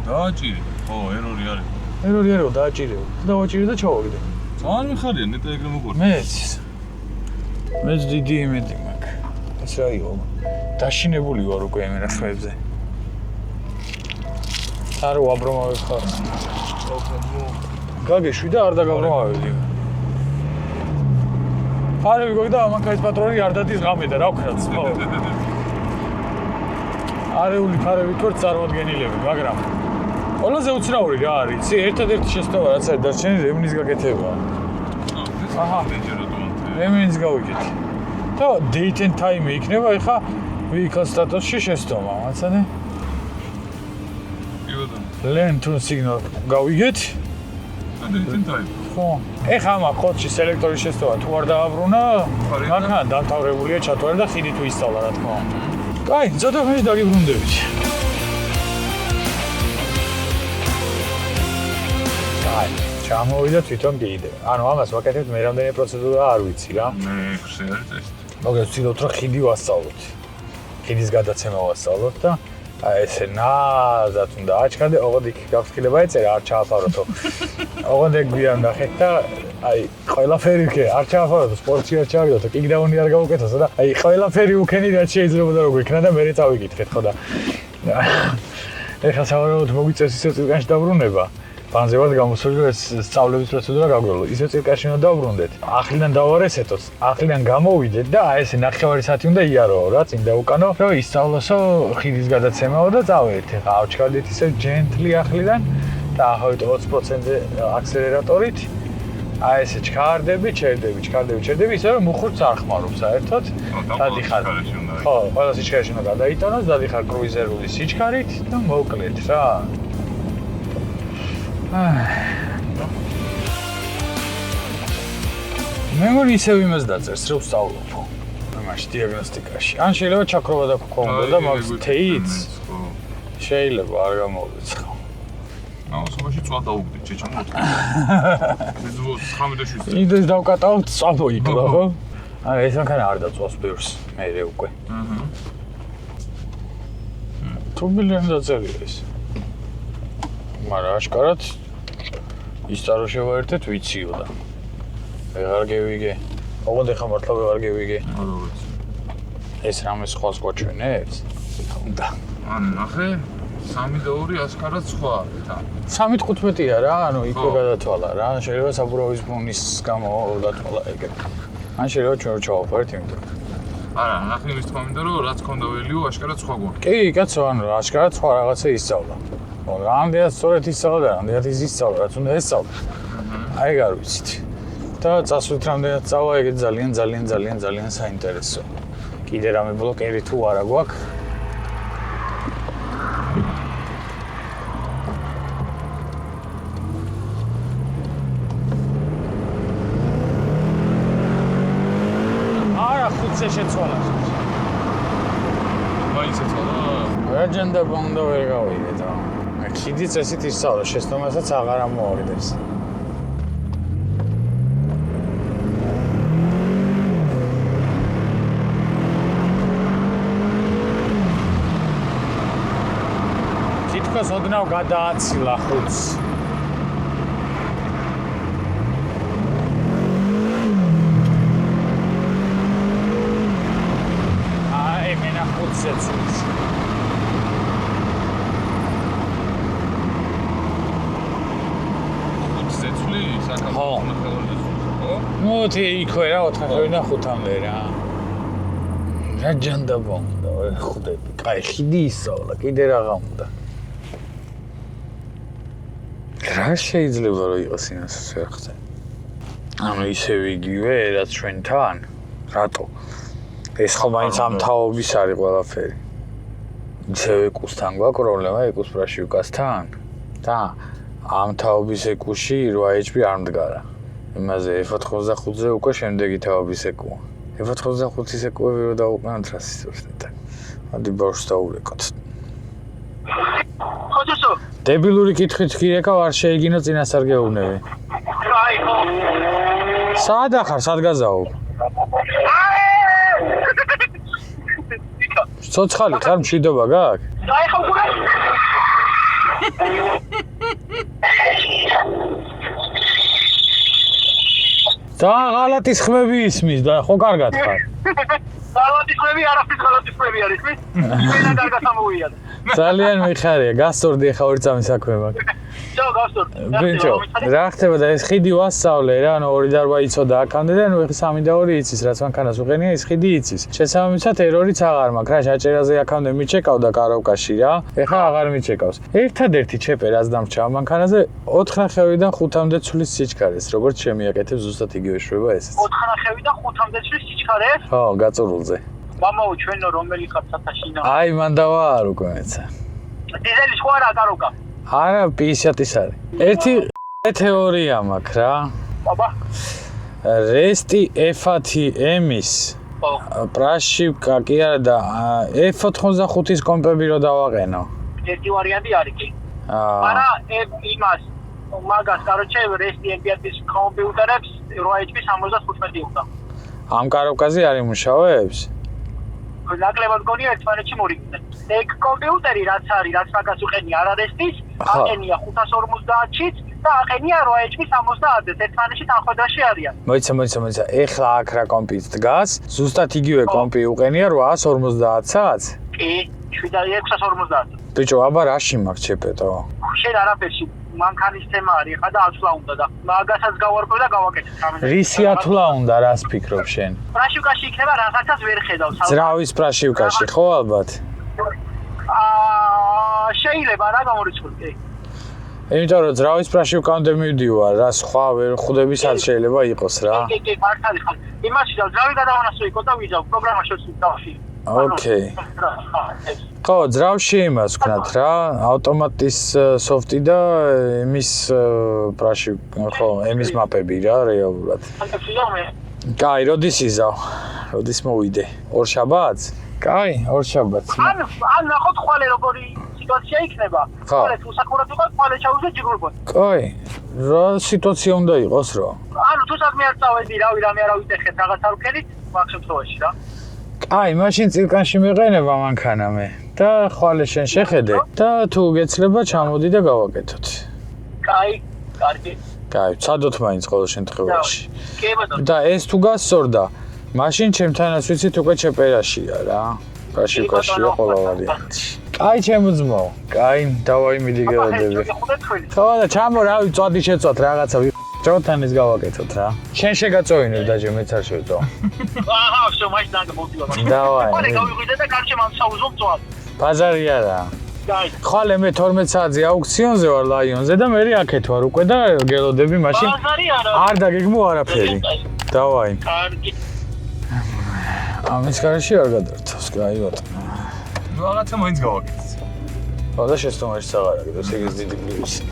S2: დააჭირე. ერორი არის.
S1: ერორი არო დააჭირეო. დააჭირე და ჩავაგდი.
S2: ძალიან მიხარია ნეტა ეგრე მოგორდა.
S1: მეც დიდი იმედი მაქვს. ეს რა იყო? დაშინებული ვარ უკვე იმენა ხმებზე. არ ვაბრმავებ ხარ. გაგეშვი და არ დაგაბრმავებდი. ფარები გოგდა ამანქანის პატრონი არ დადის ღამე და რა ვქნათ ხო? არეული ფარები თორ წარმოადგენილები, მაგრამ ყველაზე უცნაური რა არის? იცი, ერთადერთი შეცდომა რაც არის დარჩენილი რემნის გაკეთებაა. აჰა, რემნის გავიგეთ. და date and time იქნება ეხა vehicle status-ში შეცდომა, მაცადე? Learn to signal გავიგეთ?
S2: date and time.
S1: ხო. ეხა ამ ხოდში სელექტორის შეცდომა თუ არ დააბრუნა, მანქანა დამთავრებულია ჩათვალე და ხიდი თუ ისწავლა რა თქმა უნდა. კაი, ცოტა ხანი დაგიბრუნდებით. კაი, ჩამოვიდა თვითონ კიდე. ანუ ამას ვაკეთებთ მე რამდენი პროცედურა არ ვიცი რა.
S2: მე 6 არის ტესტი.
S1: მოგეცილოთ რომ ხიდი ვასწავლოთ. ხიდის გადაცემა ვასწავლოთ და აი ესე ნაზად უნდა აჩქადე, ოღონდ იქ გაფრთხილება ეწერა, არ ჩააფაროთო. ოღონდ ეგ გვიან ნახეთ და აი ყველაფერი იქე არ ჩააფაროთო, სპორტში არ ჩავიდოთო, კიკდაუნი არ გავუკეთოსო და აი ყველაფერი უკენი რაც შეიძლება და როგორ იქნა და მე წავიკითხეთ ხო და ეხლა სავარაუდოდ მოგვიწევს ისე წილკანში დაბრუნება. ბანზე ვარ გამოსული ეს სწავლების პროცედურა გაგვევლო. ისე წილკანში უნდა დავბრუნდეთ. ახლიდან დავარესეთოთ, ახლიდან გამოვიდეთ და აი ესე ნახევარი საათი უნდა იაროო რა, წინ დაუკანო, რომ ისწავლოსო ხიდის გადაცემაო და წავედით. ეხლა ავჩქარდით ისე gently ახლიდან და ახავით 20%-ზე აქსელერატორით. აი ესე ჩქარდები, ჩერდები, ისე რომ მუხურც არ ხმარობ საერთოდ. დადიხარ. ხო, ყველა სიჩქარეში უნდა გადაიტანოს, დადიხარ კრუიზერული სიჩქარით და მოკლედ რა. მე მგონი ისევ იმას დაწერს, რომ ვსწავლობო. მაშ დიაგნოსტიკაში. ან შეიძლება ჩაქრობა დაგქონდა და მაგ თეიც შეიძლება არ გამოვიწყო.
S2: აუსობაში წვა დაუგდით ჩეჩამოთ. მე 9:07.
S1: იდეს დავკატავთ წავო იქლა ხო? აი ეს მანქანა არ დაწვავს ბევრს, მე უკვე. თუ მილიონი დაწერია ეს. მაგრამ აშკარად ის წაროშევა ერთად ვიციო და ვეღარ გევიგე. ოღონდ ეხა მართლა ვეღარ გევიგე.
S2: არა ვიცი.
S1: ეს რამე სხვას გვაჩვენებს? უნდა.
S2: ან ნახე 3 და 2 აშკარად სხვა არის თან.
S1: 3:15-ია რა, ანუ იქვე გადათვალა რა. შეიძლება საბურავის ბუნის გამო დათვალა ეგრე. ან შეიძლება ჩვენ ჩავაფარეთ იმიტომ.
S2: არა, ნახე იმის თქმა მინდა რომ რაც ქონდა ველიო აშკარად სხვა გვაქვს.
S1: კი, კაცო, ანუ აშკარად სხვა რაღაცა ისწავლა. რამდენად სწორედ ისწავლა და რამდენად ის ისწავლა, რაც უნდა ესწავლა. აი ეგ არ ვიცით. და წასვლით რამდენად წავა, ეგ ძალიან საინტერესო. კიდე რამე ბლოკერი თუ არა გვაქვს. არა, 5-ზე შეცვალა.
S2: მაინც ეცვალა?
S1: რაჯანდა ბონდა ვერ გავიგეთ რა. ხიდი წესით ისწავლა, შეცდომასაც აღარ ამოაგდებს. თითქოს ოდნავ გადააცილა 5-ს. აი, მენა 5-ზე წუთს. ხო. მოდი იქვე რა 4-დან 5-მდე რა. რაჯანდა ბონდა, ხვდები. კაი, ხიდი ისწავლა, კიდე რაღა უნდა. რა შეიძლება რომ იყოს იმასაც ვერ ხდე. ანუ ისევ იგივე, რაც ჩვენთან. რატო? ეს ხო მაინც ამ თაობის არის ყველაფერი. ისევ ეკუსთან გვაქვს პრობლემა, ეკუს პრაშიუკასთან. და ამ თაობის ეკუში 8 HP არ მდგარა. იმაზე F85-ზე უკვე შემდეგი თავების ეკუა. F85-ის ეკუები რო დავუყენოთ რასის და. მოდი ბავშვს დაურეკოთ.
S4: ხოჯოსო.
S1: დებილური კითხვით გირეკა არ შეიგინო წინასწარგეუბნები.
S4: აი ხო.
S1: სად ახარ, სად გაზაობ? ცოცხალი ხარ, მშვიდობა გაქვს?
S4: აი ხო გურა.
S1: და ღალატის ხმები ისმის და ხო კარგად ხარ?
S4: ღალატისები არაფრის ღალატისები არის, მის? მენა კარგად ამოვიად.
S1: ძალიან მიხარია, გასწორდი ახლა ორი წამი საქმე მაქვს.
S4: ჩაო, გასწორდი.
S1: ბიჭო, რა ხდება და ეს ხიდი ვასწავლე რა, ანუ 2 და 8 იცოდა აქამდე და ნუ ეხლა 3 და 2 იცის, რაც მანქანას უყენია, ეს ხიდი იცის. შესაბამისად ერორიც აღარ მაქვს, რა საჭერაზე აქამდე მიჩეკავდა კაროვკაში რა, ეხლა აღარ მიჩეკავს. ერთადერთი ჩეპე რაც დამრჩა ამ მანქანაზე 4.5-დან 5-მდე ცვლის სიჩქარეს, როგორც შემიაკეთებ ზუსტად იგივე შვება ესეც.
S4: 4.5-დან 5-მდე ცვლის სიჩქარეს?
S1: ხო, გაწურულზე.
S4: მამაო, ჩვენო რომელი ხარ სათაშინა?
S1: აი, მან დავაარ უკვე მეცა.
S4: დიზელი სხვა რა კაროვკა?
S1: არა, 50-ის არის. ერთი თეორია მაქვს რა.
S4: აბა.
S1: რესტი F10M-ის
S4: ხო.
S1: პრაშივკა კი არა და F85-ის კომპები რო დავაყენო.
S4: ერთი ვარიანტი არის კი.
S1: აა.
S4: არა, იმას მაგას, короче, რესტი MP-ის კომპიუტერებს 8HP 75 უნდა.
S1: ამ კაროვკაზე არ იმუშავებს?
S4: ნაკლებად გონია ერთმანეთში მორიგდნენ. ეგ კომპიუტერი რაც არის, რაც მაგას უყენია არარესტის, აყენია 550-ით და აყენია 8HP 70-ზე. ერთმანეთში თანხმედაში არიან.
S1: მოიცა. ეხლა აქ რა კომპიც დგას, ზუსტად იგივე კომპი უყენია 850-საც?
S4: კი, 650.
S1: ბიჭო, აბა რაში მაქვს ჩეპეტო?
S4: შენ არაფერში მანქანის თემა არის ხა და ათვლა უნდა და მაგასაც გავარკვევ და გავაკეთებ.
S1: რისი ათვლა უნდა, რას ფიქრობ შენ?
S4: პრაშივკაში იქნება რაღაცას ვერ ხედავს.
S1: ძრავის პრაშივკაში, ხო ალბათ?
S4: შეიძლება რა გამორიცხული.
S1: იმიტომ რომ ძრავის პრაშივკამდე მივდივარ, რა სხვა ვერ ხვდები სად შეიძლება იყოს რა.
S4: კი, მართალი ხარ. იმაში და ძრავი გადავანასო იყო და ვიზავ პროგრამა შევსვი.
S1: ოკეი. ხო, ძრავში იმას ვქნათ რა, ავტომატის სოფტი და ემის პრაშივ, ხო, ემის მაპები რა რეალურად. კაი, როდის იზავ? როდის მოვიდე? ორ შაბათს? კაი, ორ შაბათს.
S4: ან ნახოთ ხვალე როგორი სიტუაცია იქნება. ხვალე თუ საკურათ უყავთ, ხვალე ჩავუშვით ჯიგურბოთ.
S1: კაი, რა სიტუაცია უნდა იყოს რა?
S4: ანუ თუ საქმე არ წავედი, რავი, რამე არ ავიტეხეთ, რაღაც არ ვქენით, მაგ შემთხვევაში რა.
S1: კაი, მაშინ წილკანში მეყენება მანქანა მე და ხვალე შენ შეხედე და თუ გეცლება ჩამოდი და გავაკეთოთ.
S4: კაი, კარგი.
S1: კაი, ვცადოთ მაინც ყოველ შემთხვევაში.
S4: კი ბატონო.
S1: და ეს თუ გასწორდა, მაშინ ჩემთანაც ვიცით უკვე ჩეპერაშია რა. პრაშივკაშია ყველა ვარიანტი. კაი, ჩემო ძმო. კაი, დავაი მიდი გელოდები. ხო და ჩამო რავი, წვადი შეწვათ რაღაცა ჯოთან ის გავაკეთოთ რა. შენ შეგაწოვინებ დაჟე მეც არ შევწო.
S4: აჰა, всё, მაინც დაგმოვიდი.
S1: დავაი.
S4: ხვალე გავიღვიდე და კარჩე მან საუზომ წვად.
S1: ბაზარი არა.
S4: კაი.
S1: ხვალე მე 12 საათზე აუქციონზე ვარ ლაიონზე და მე აქეთ ვარ უკვე და გელოდები მაშინ.
S4: ბაზარი არა.
S1: არ დაგეგმო არაფერი. დავაი.
S4: კარგი.
S1: ამის გარშე არ გადართავს, კაი ბატონო.
S2: ნუ რაღაცა მაინც გავაკეთეთ.
S1: ხო და შეცდომაში აღარ აგდოს ეგ დიდი პლუსი.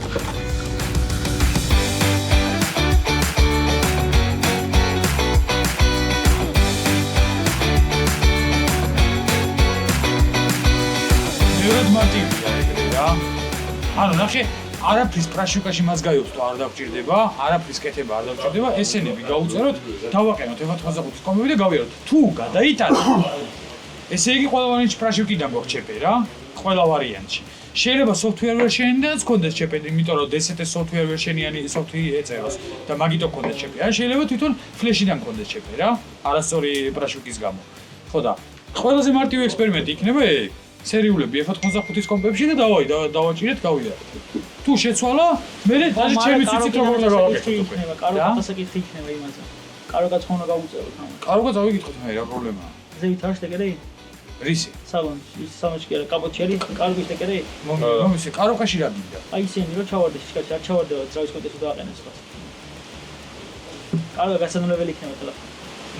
S1: მარტივია ეგრე რა. ანუ ნახე, არაფრის პრაშივკაში მას გაიოცდო არ დაგჭირდება, არაფრის კეთება არ დაგჭირდება, ესენები გაუწეროთ, დავაყენოთ F85-ის კომპები და გავიაროთ. თუ გადაიტანო, ესე იგი ყველა ვარიანტში პრაშივკიდან გვაქვს ჩეპე რა, ყველა ვარიანტში. შეიძლება software version-დანაც გქონდეს ჩეპე, იმიტომ რომ DST software version-იანი software ეწეროს და მაგიტო გქონდეს ჩეპე. ან შეიძლება თვითონ flash-დან გქონდეს ჩეპე რა, არასწორი პრაშივკის გამო. ხო და ყველაზე მარტივი ექსპერიმენტი იქნება ეგ. სერიულები F85-ის კომპებში და დავაჭირეთ გავიარეთ. თუ შეცვალა, მე დაჟე ჩემი ციცით როგორ უნდა გავაკეთოთ უკვე.
S5: კაროკა საკითხი იქნება იმაზე. კაროკა ხონა გავუწეროთ ამ.
S1: კაროკა წავიკითხოთ მე რა პრობლემაა.
S5: ზევით არ შეგერე?
S1: რისი?
S5: სალონში, ის სამოჭი არა, კაპოტი არის, კარგი შეგერე?
S1: მომისე, კაროკაში რა გინდა?
S5: აი ისინი რო ჩავარდე სიჩქარში, არ ჩავარდება, ძრავის კონტექსტი დააყენეს ხა. კაროკა გასანოლებელი იქნება ტელეფონი.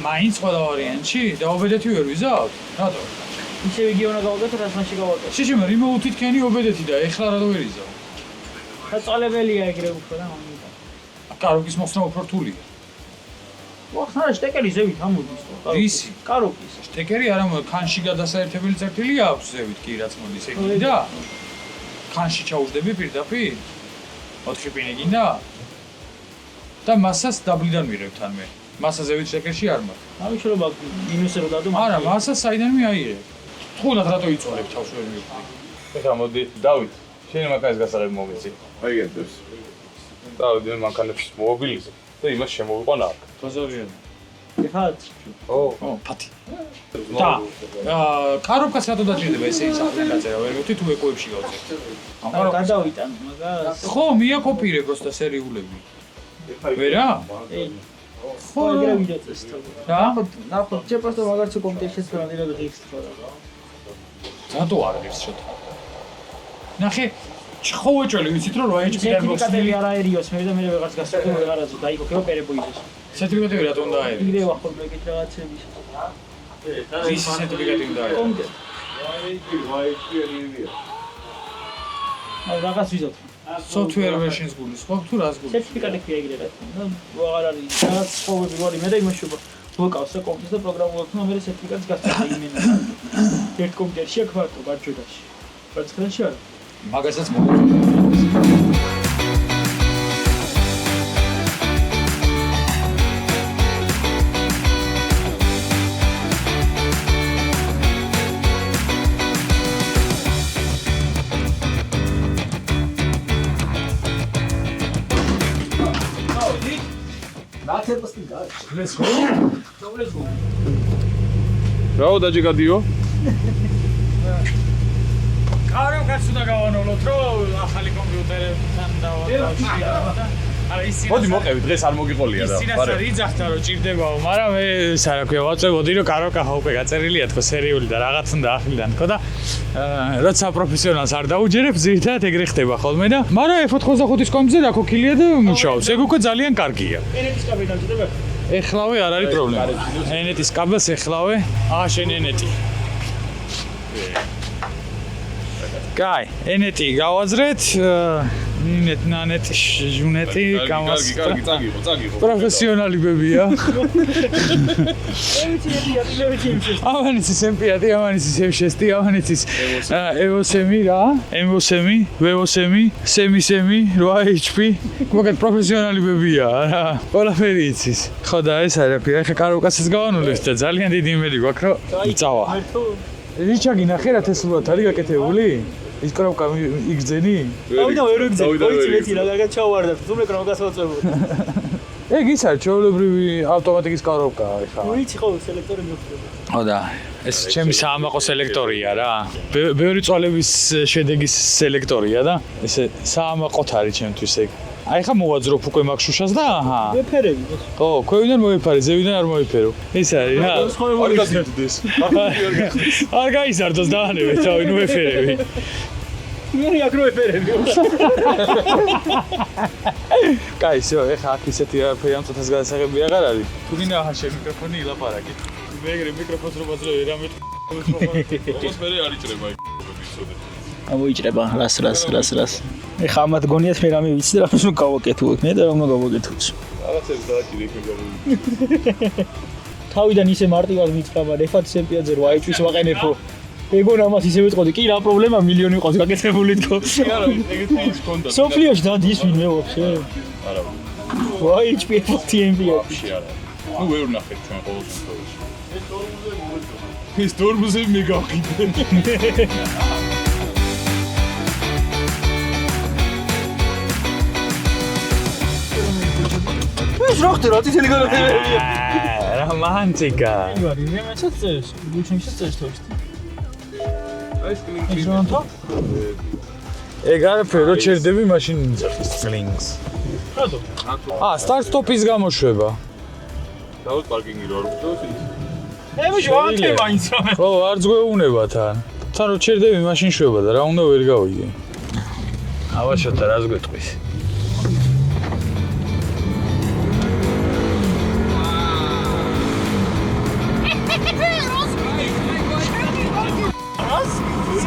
S1: მაინც ყველა ვარიანტში დაობედეთი ვერ ვიზავთ? რატო?
S5: ისე იგი უნდა გავაკეთო, რაც მაშინ გავაკეთე.
S1: შეშე მე remote-ით ქენი ობედეთი და ეხლა რა ვერ იზავ?
S5: საწალებელია ეგრე უფრო რა მომენტა.
S1: კაროკის მოსვლა უფრო რთულია.
S5: ვახსნა შტეკელი ზევით ამოდის.
S1: ისი?
S5: კაროკის.
S1: შტეკერი არა მოდი, ქანში გადასაერთებელი წერტილი აქვს ზევით კი რაც მოდის ეგ გინდა? ქანში ჩაუждები პირდაპირ? 4 პინი გინდა? და მასას დაბლიდან მირევთ ან მე. მასა ზევით შტეკერში არ მაქვს.
S5: ამის შეიძლება მინუსზე რო დადო.
S1: არა, მასა საიდან მიაიღე? თხოვნად რატო იწოლებ თავს ვერ მივხვდი.
S2: ეხლა მოდი დავით, შენ მანქანის გასაღები მომეცი. აიგებს. დავით მე მანქანებში მოვაბილიზე და იმას შემოვიყვანა აქ.
S1: ბაზარიან.
S5: ეხათ.
S2: ო,
S1: ფათი. და კარობკას რატო დაჭირდება ესე ის ახლა გაწერა, ვერ მივხვდი თუ ეკოებში გავწერ.
S5: ამ გადავიტან მაგას.
S1: ხო, მიაკოპირე პროსტა სერიულები. ვერა?
S5: ეი.
S1: ხო,
S5: ეგრე ვიდეოც
S1: რა?
S5: ნახოთ, შე პროსტა მაგარც კომპიუტერში განირად ღირს ხო რა.
S1: რატო არ ღირს შოთ? ნახე, ხოვეჭელი ვიცით რომ 8HP-დან
S5: სერტიფიკატები არაერიოს მე და მე ვეღარც გასაგებია ვეღარაცო დაიგო პერებოიზეს.
S1: სერტიფიკატები რატო უნდა აერო?
S5: იგრე ვახო მეკით რაღაცების.
S1: ვის სერტიფიკატი უნდა აერო?
S5: აი რაღაც ვიზოთ.
S1: software versions გულისხმობ თუ რას გულისხმობ?
S5: სერტიფიკატი ქვია იგრე რა თქმა უნდა. აღარ არის რაღაც ხოვები ვარი მე და იმაშობა. ვაკავს და კომპიუტერს და პროგრამულად და მე სერტიფიკატს გასწავლე იმენა. ერთ კომპიუტერში აქ ვარ ბარჯოდაში. ბარცხენში არა.
S1: მაგასაც მოგწონს.
S2: რაო დაჯი გადიო?
S1: კაროკაც უნდა გავანოლოთ რომ ახალი კომპიუტერებთან დავაკავშიროთ. არა ისინი
S2: მოდი მოყევი, დღეს არ მოგიყოლია რა.
S1: ისინაც არ იძახდა რომ ჭირდებაო, მაგრამ მე რა ქვია, ვაწევოდი რომ კაროკა უკვე გაწერილია თქო სერიული და რაღაც უნდა ახლიდან თქო და როცა პროფესიონალს არ დაუჯერებ, ზირთად ეგრე ხდება ხოლმე და მაგრამ F85-ის კომპიუტერზე დაქოქილია და მუშაობს. ეგ უკვე ძალიან კარგია.
S5: ენეთის კაბელი დამჭირდება?
S1: ეხლავე არ არის პრობლემა. ენეთის კაბელს ეხლავე. აა შენ ენეთი. კაი, ენეთი გავაზრეთ. ნინეთ ნანეთი ჟუნეთი გამას.
S2: კარგი, წაგიღო.
S1: პროფესიონალებია.
S5: ლევიცი იმშეს.
S1: ამანიცის MP-ი, ამანიცის M6, ამანიცის EOS-ი რა? M2-ი, V2-ი, სემი, 8HP. მოგეთ პროფესიონალებია რა. ყველაფერი იცის. ხო და ეს არის, ეხა კაროკასაც გავანულებს და ძალიან დიდი იმედი გვაქვს რომ იწავა. რიჩაგი ნახე რა თესლურად არის გაკეთებული? ის კროპკა იგძენი?
S5: ავიდა ვერ ვიგძენ, ვიცი მეცი რა კარგად ჩავარდა, თუმე კროპკას მოწევო.
S1: ეგ ის არის ჩვეულებრივი ავტომატიკის კროპკაა ეხა.
S5: ვიცი ხო სელექტორი მიხვდება.
S1: ხო და ეს ჩემი საამაყო სელექტორია რა. ბევრი წვალების შედეგის სელექტორია და ესე საამაყოთ არის ჩემთვის ეგ. აი ხა მოვაძრობ უკვე მაგ შუშას და აჰა.
S5: ვეფერები.
S1: ხო, ქვევიდან მოიფარე, ზევიდან არ მოიფერო. ეს არის რა.
S2: არ გაგიდეს.
S1: არ გაიზარდოს დაანებე თავი, ნუ ვეფერები.
S5: მე აქ რო ვეფერები.
S1: კაი, всё, ეხა აქ ისეთი არაფერი ამ წუთას გადასაღები აღარ არის. თუ გინდა აჰა შენ მიკროფონი ილაპარაკე. მე ეგრე მიკროფონს რო ვაძლევი რამე
S2: ოს მე არ იჭრება იქ.
S5: ამოიჭრება რას. ეხა ამათ გონიათ მე რამე ვიცი და რამე უნდა გავაკეთო იქ მე და რა უნდა გავაკეთო.
S2: რაღაცებს დააჭირე იქ მეგობარი.
S5: თავიდან ისე მარტივად მიწვა, მაგრამ F-ად სემპიაძე 8HP-ს ვაყენებო. ეგონ ამას ისე ვიტყოდი, კი რა პრობლემა მილიონი ყავს გაკეთებული თქო.
S2: არა, ეგეთი ის კონდა.
S5: სოფლიოში დადის ვინმე ვაფშე.
S2: არა.
S5: 8HP FTMP.
S2: ვაფშე არა. ნუ ვერ ნახეთ ჩვენ ყოველ შემთხვევაში. ეს დორმზე მე გავყიდე.
S5: ეს რა ხდება, წითელი განათებელია.
S1: რომანტიკა.
S5: ვარი, მე მეცაც წეს, გულჩენში წეს თორსტი.
S2: ეს კლინკი.
S5: ეს რა თქო?
S1: ეგ არაფერი რო ჩერდები მაშინ იძახის კლინგს.
S5: რატო?
S1: სტარტ სტოპის გამოშვება.
S2: დავუთ პარკინგი რო არ გწევს ის.
S5: ემიში ვანთე მაინც რა.
S1: ხო, არ ძგვეუნება თან. თან რო ჩერდები მაშინ შვება და რა უნდა ვერ გავიგე. ავაშოთა რას გვეტყვის?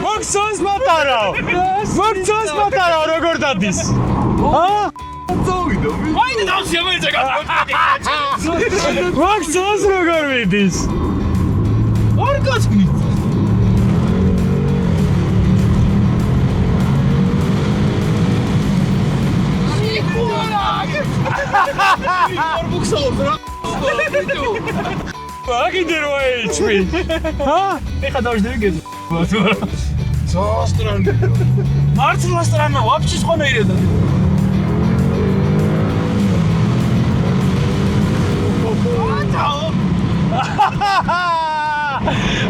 S1: მოგცოს მატარავ! როგორ დადის?
S5: აი და დავსი ამერზე გასაგები.
S1: ვაქცინას როგორ მიდის?
S5: არ გასმით. არ ბუქსაობს რა.
S1: აგინდერ ვაიჩვი. ჰა?
S5: ეხა დავждები გეზო.
S2: Зоостран.
S5: მართლა სტრანა, вообще სხვანაირია და.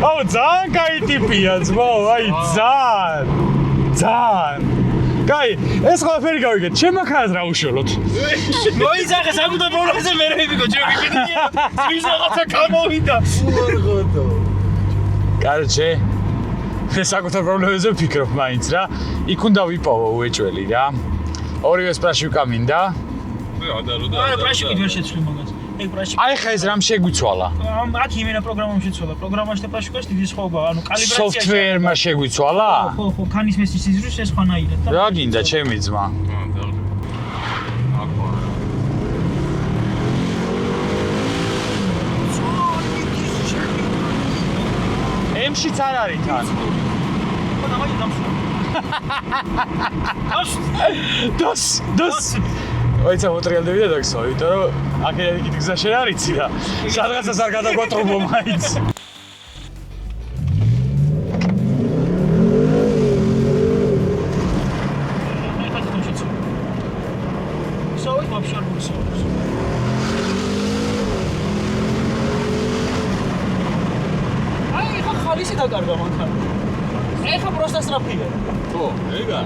S1: აუ ძალიან კაი ტიპია ძმაო, აი ძალიან. კაი, ეს ყველაფერი გავიგეთ. ჩემ ახალს რა უშუალოდ?
S5: მოიძახე საკუთარ პრობლემაზე მე ვიყო ჩემი კიდია. ის რაღაცა გამოვიდა.
S2: უარღოდო.
S1: კარჩე. ეს საკუთარ პრობლემებზე ვფიქრობ მაინც რა. იქ უნდა ვიპოვო უეჭველი რა. ორივე სპრაში ვკამინდა.
S5: არა, პრაში კიდე ვერ შეცვლი მაგას. ეგ პრაში.
S1: აი ხა ეს რამ შეგვიცვალა?
S5: აქ იმენა პროგრამამ შეცვალა. პროგრამაში და პრაში გვაქვს დიდი სხვაობა, ანუ კალიბრაცია.
S1: სოფტვერმა შეგვიცვალა?
S5: ხო, ქანის მესის სიზრუს ეს ხანაირად და.
S1: რა გინდა ჩემი ძმა? ემშიც არ არის თან.
S5: ხო, დამაი დამსვა.
S1: დოს. ოიცა მოტრიალდები და დაგსვა, იმიტომ რომ აქედან იქით გზა შენ არ იცი რა. სადღაცას არ გადაგვატრუბო მაინც.
S5: ხალისი დაკარგა მანქანა. ეხა პროსტა სწრაფია.
S2: ხო, ეგა.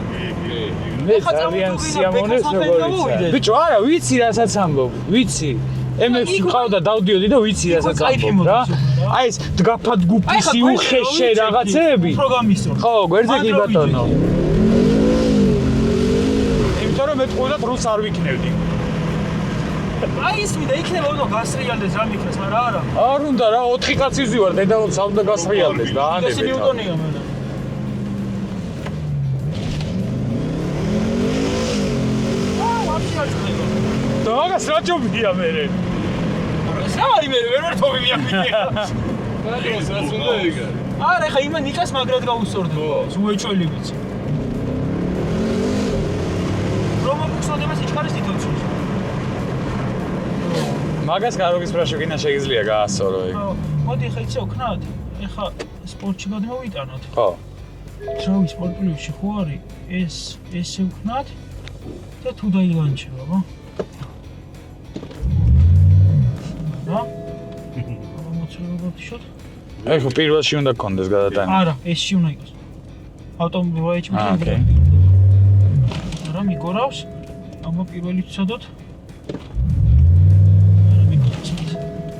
S1: მე ძალიან სიამოვნებს როგორ იცი. ბიჭო, არა, ვიცი რასაც ამბობ, ვიცი. ემეს ვყავდა დავდიოდი და ვიცი რასაც ამბობ რა. აი ეს დგაფადგუფისი უხეშე რაღაცეები.
S5: პროგრამისტრო.
S1: ხო, გვერდზე კი ბატონო. იმიტომ რომ მე თქვა რუს არ ვიქნევდი.
S5: აი ის ვიდა იქნება უნდა გასრიალდეს რა მიქრას, არა.
S1: არ უნდა რა 4 კაცი ვარ, დედაოც არ უნდა გასრიალდეს და ანებეთ.
S5: ეს ნიუტონია მენა.
S1: და მაგას რა ჯობია მე?
S5: სავარი მე ვერ თოვი მიაყიდია.
S2: ეს რაც უნდა ეგა.
S5: არა, ხა იმან ნიკას მაგრად გაუსწორდა. უეჭველი ვიცი. რომობუქსოდება სიჩქარის თითოეულს.
S1: მაგას კაროგის პრაშუკინა შეიძლება გაასწორო ეგ.
S5: მოდი ხა იცი ოქნად. ეხა სპორტში გადმოვიტანოთ.
S1: ხო.
S5: ძრავი სპორტკლუბში ხო არის ეს ოქნად და თუ დაილანჩება, ხო? რა? მოწრებობთ შოთ?
S1: აი ხო პირველში უნდა გქონდეს გადატანა.
S5: არა, ესში უნდა იყოს. ავტომობილში
S1: ოკეი.
S5: რა მიგორავს? ამა პირველი ვცადოთ.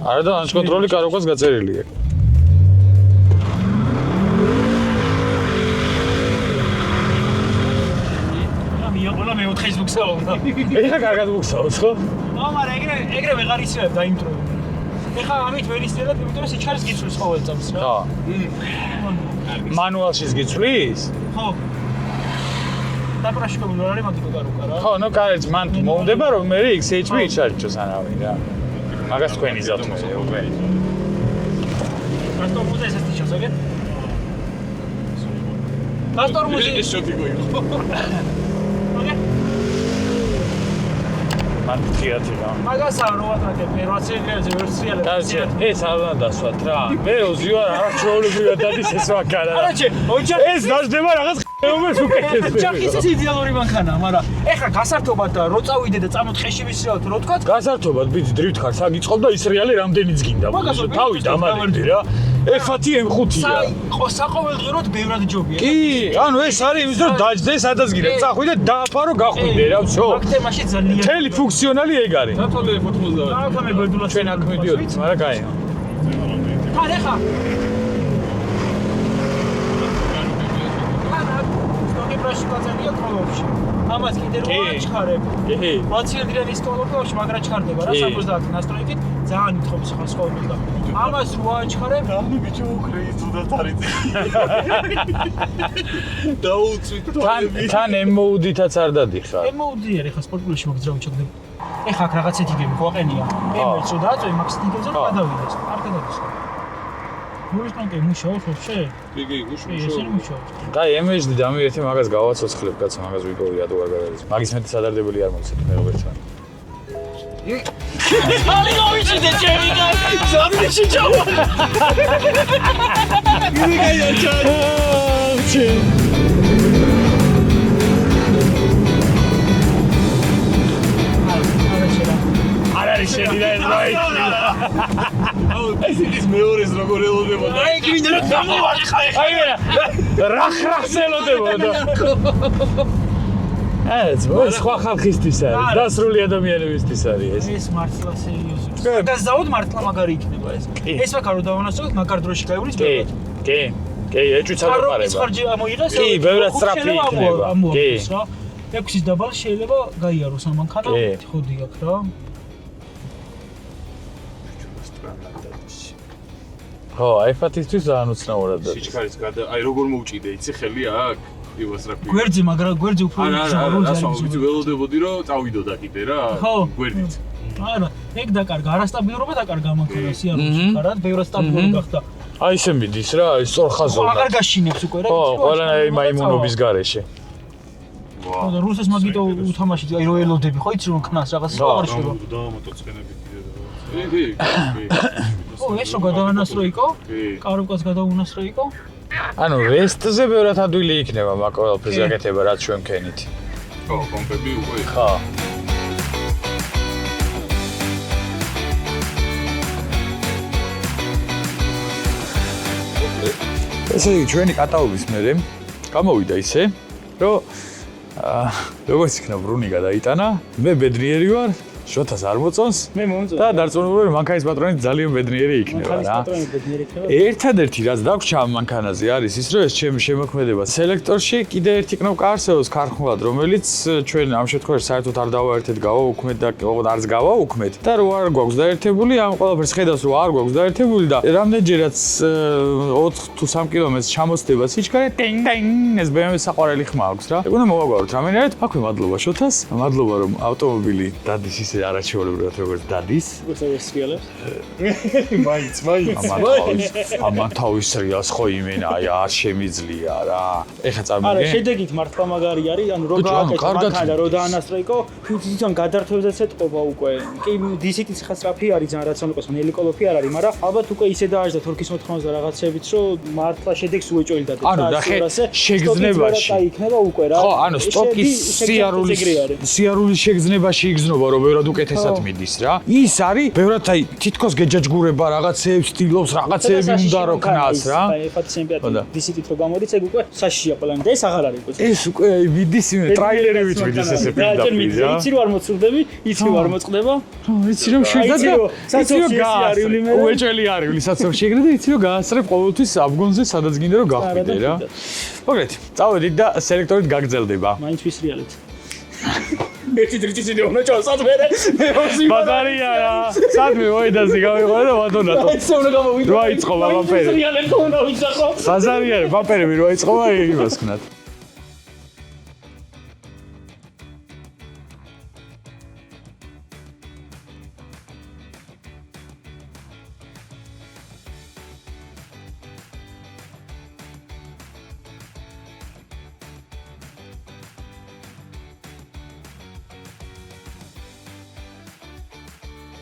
S1: არა და ლანჩ კონტროლი კაროგვას გაწერილია.
S5: რა მიაყოლა მე 4-ის ბუქსაობდა.
S1: ეხა კარგად ბუქსაობს ხო?
S5: მაგრამ ეგრე ვეღარ ისრებ დაიმტროვე. ეხა ამით ვერ ისრებ, იმიტომ რომ სიჩქარის გიცვლის ყოველ წამს რა.
S1: ხო. მანუალშიც გიცვლის?
S5: ხო. დაბრაშკობილი არ არის მაგიტო კაროკა რა.
S1: ხო, ნუ კარეთ მან მომდება რომ მე XHP იჩარჩოს არავინ რა. მაგას თქვენი ზათმო.
S5: გასტორმუზა ესეთი ჩასაგე? გასტორმუზი
S2: ეს შოთი გოიყო.
S5: მაგე?
S1: მან თეატრი რა.
S5: მაგასა რო ვატრაკებ პერვაციაზე ვერსიალებს.
S1: კარჩე, ეს არ უნდა დასვათ რა. მე ოზიوار არჩეულებრივად დადის ეს ვაკარა.
S5: არაჩე, ოჯახ
S1: ეს დაждდება რაღაც ხეობებს უკეთეს.
S5: ოჯახის ეს იდეალური მანქანაა, მაგრამ ეხლა გასართობად და რო წავიდე და წამოთ ხეში ვისრიალოთ, რო თქვა?
S1: გასართობად ბიჭი დრივთ ხარ, საგიწყობ და ის რეალი რამდენიც გინდა. თავი დამარდი რა. F1 M5-ია.
S5: საყოველთაოდ ბევრად ჯობია.
S1: კი, ანუ ეს არის იმის რომ დაждდე სადაზგირე, წახვიდე და დააფარო გახვიდე რა, всё.
S5: მაგ თემაში ძალიან
S1: მთელი ფუნქციონალი ეგ არის.
S2: თოლე 90.
S5: რა თამე ბედულად
S1: ჩვენ აქ მიდიოდით, მაგრამ კაია.
S5: თან ეხა სტოკი პრაში გაძლია კოლოფში. ამას კიდე რო აჩქარებ.
S1: კი.
S5: მაცილდრენის კოლოფში მაგრა ჩქარდება რა 70 ნასტროებით ძალიან ითხოვს ხა სხოვნილი და ამას რო აჩქარებ
S2: ამი ბიჭო უკრეის თუდად არის. დაუწვით თვალები.
S1: თან M-mode-ითაც არ დადიხარ.
S5: M-mode-ი არის ხა სპორტკლუბში მაგ ძრავი ჩაგდება. ეხა აქ რაღაც ეთიკები ყვაყენია. ემერს რო დააწვე მაგ სტიკერზე რომ გადავიდეს. არ გადადის. მუშტანკე მუშაობს ვაფშე?
S2: კი,
S5: ეს ისე მუშაობს.
S1: და ემეჯდი და მე ერთი მაგას გავაცოცხლებ კაცო, მაგას ვიპოვი რატო არ გადადის. მაგის მეტი სადარდებელი არ მოვცეთ მე როგორცან.
S5: ალი გავიჭიდე ჩემი კაცი. ზამბიში ჩავა. იგი გაიაჩა. არ არის შენი და ეს რაი.
S2: ეს მეორეს როგორ ელოდებოდა.
S5: აი გინდა რა გამოვარი ხაი.
S1: აი რა ხახსელოდებოდა. ეს სხვა ხალხისთვის არის, დასრული ადამიანებისთვის არის ეს.
S5: ეს მართლა სერიოზული. გასდაოდ მართლა მაგარი იქნება ეს. ეს ვაკარო დავანასწროთ მაგარ დროში გაივლის ბევრად.
S1: კი, ეჭვიც არ
S5: ეს
S1: ეყარება.
S5: ხარჯი ამოიღეს.
S1: კი, ბევრად სწრაფი იქნება. კი.
S5: 6-ის დაბალი შეიძლება გაიაროს ამანქანა. ხოდი აქ რა.
S1: ხო, აი ფათისთვის დაანუცნაურად და.
S2: სიჩქარის გადა, აი როგორ მოვჭიდე, იცი ხელი აქ? ივას რა ქვია.
S5: გვერდზე, მაგრამ გვერდზე უფრო
S2: არა, ვიცი ველოდებოდი რომ წავიდოდა კიდე რა, გვერდით.
S5: არა, ეგ დაკარგა, არასტაბილურობა დაკარგა ამანქანას სიარულში, ხარად, ბევრად სტაბილური გახდა.
S1: აი ესე მიდის რა, ის სწორხაზოვნა.
S5: აღარ გაშინებს უკვე რა.
S1: ხო, ყველანაირი მაიმუნობის გარეშე.
S2: ვაუ.
S5: და რუსეს მაგიტო უთამაშით, აი რო ელოდები, ხო იცი რომ ქნას რაღაც აღარ შევა.
S2: დაამოტოცხენები კიდე და. კი.
S5: ო, ეს რო გადაანასრო იყო? კაროკას გადაუნასრო იყო?
S1: ანუ რესტზე ბევრად ადვილი იქნება მაგ ყველაფერს გაკეთება რაც ჩვენ ვქენით.
S2: ხო, კომპები უკვე.
S1: ხო. ესე იგი ჩვენი კატაობის მერე გამოვიდა ისე, რომ როგორც იქნა ბრუნი გადაიტანა, მე ბედნიერი ვარ, შოთას არ მოწონს.
S5: მე მომწონს.
S1: და დარწმუნებული ვარ, მანქანის პატრონი ძალიან ბედნიერი იქნება რა. ერთადერთი რაც დაგვრჩა ამ მანქანაზე არის ის, რომ ეს ჩემი შემოქმედება სელექტორში კიდე ერთი კნოპკა არსებობს ქარხნულად, რომელიც ჩვენ ამ შემთხვევაში საერთოდ არ დავაერთეთ გავაუქმეთ და ოღონდ არც გავაუქმეთ და რო არ გვაქვს დაერთებული, ამ ყველაფერს ხედავს რომ არ გვაქვს დაერთებული და რამდენჯერაც 4 თუ 3 კილომეტრს ჩამოსდება სიჩქარე, ტინგ ეს BMW საყვარელი ხმა აქვს რა. ეგ უნდა მოვაგვაროთ რამენერად. აქვე მადლობა შოთას. მადლობა რომ ავტომობილი დადის ისე არაჩვეულებრივად როგორც დადის.
S2: მაინც.
S1: ამან თავის რეალს ხო იმენა, აი არ შემიძლია რა. ეხა
S5: არა,
S1: წარმოგიდგენ?
S5: შედეგით მართლა მაგარი არის, ანუ რო გააკეთა მანქანა და რო დაანასტრო იყო, თვითონ გადართვებზეც ეთყობა უკვე. კი, დისიტიც ხა სწრაფი არის, ძალიან რაც უნდა იყოს, ნელიკოლოფი არ არის, მაგრამ ალბათ უკვე ისე დააჯდა თორქის მოთხოვნაზე რაღაცებით, რომ მართლა შედეგს უეჭველდა და
S1: ანუ და შეგრძნებაში
S5: იქნება უკვე რა.
S1: ხო, ანუ სტოპის სიარულის შეგრძნებაში იგრძნობა, რომ ბევრად უკეთესად მიდის რა. ის არის ბევრად აი თითქოს გეჯაჯგურება რაღაცეებს სტილობს, რაღაცეები უნდა რო ქნას რა.
S5: აი ფათსემპიატი დისიტით რო გამოდის, ეგ უკვე საშია ყველანი და ეს აღარ არის უკვე.
S1: ეს უკვე მიდის იმ ტრაილერებით მიდის ესე პირდაპირ რა.
S5: იცი რომ არ მოცურდები, იცი რომ არ მოწყდება.
S1: იცი რომ შეიძლება უეჭველი არიული საცოცხლო შეგრე და იცი რომ გაასწრებ ყოველთვის აბგონზე სადაც გინდა რომ გახვიდე რა. მოგეთ, წავედით და სელექტორით გაგრძელდება.
S5: მაინც ვისრიალეთ.
S2: ერთი დრიჩიცინე უნდა ჩავსად მე
S1: ბაზარია რა. სადმე მოედაზე გავიყო და ვადონატო.
S5: ეს უნდა გამოვიდო.
S1: რა იწყო ვაფერები.
S5: ვისრიალეთ უნდა ვიცახო.
S1: ბაზარია რა, ვაფერები რა იწყო, აი იმას ხნათ.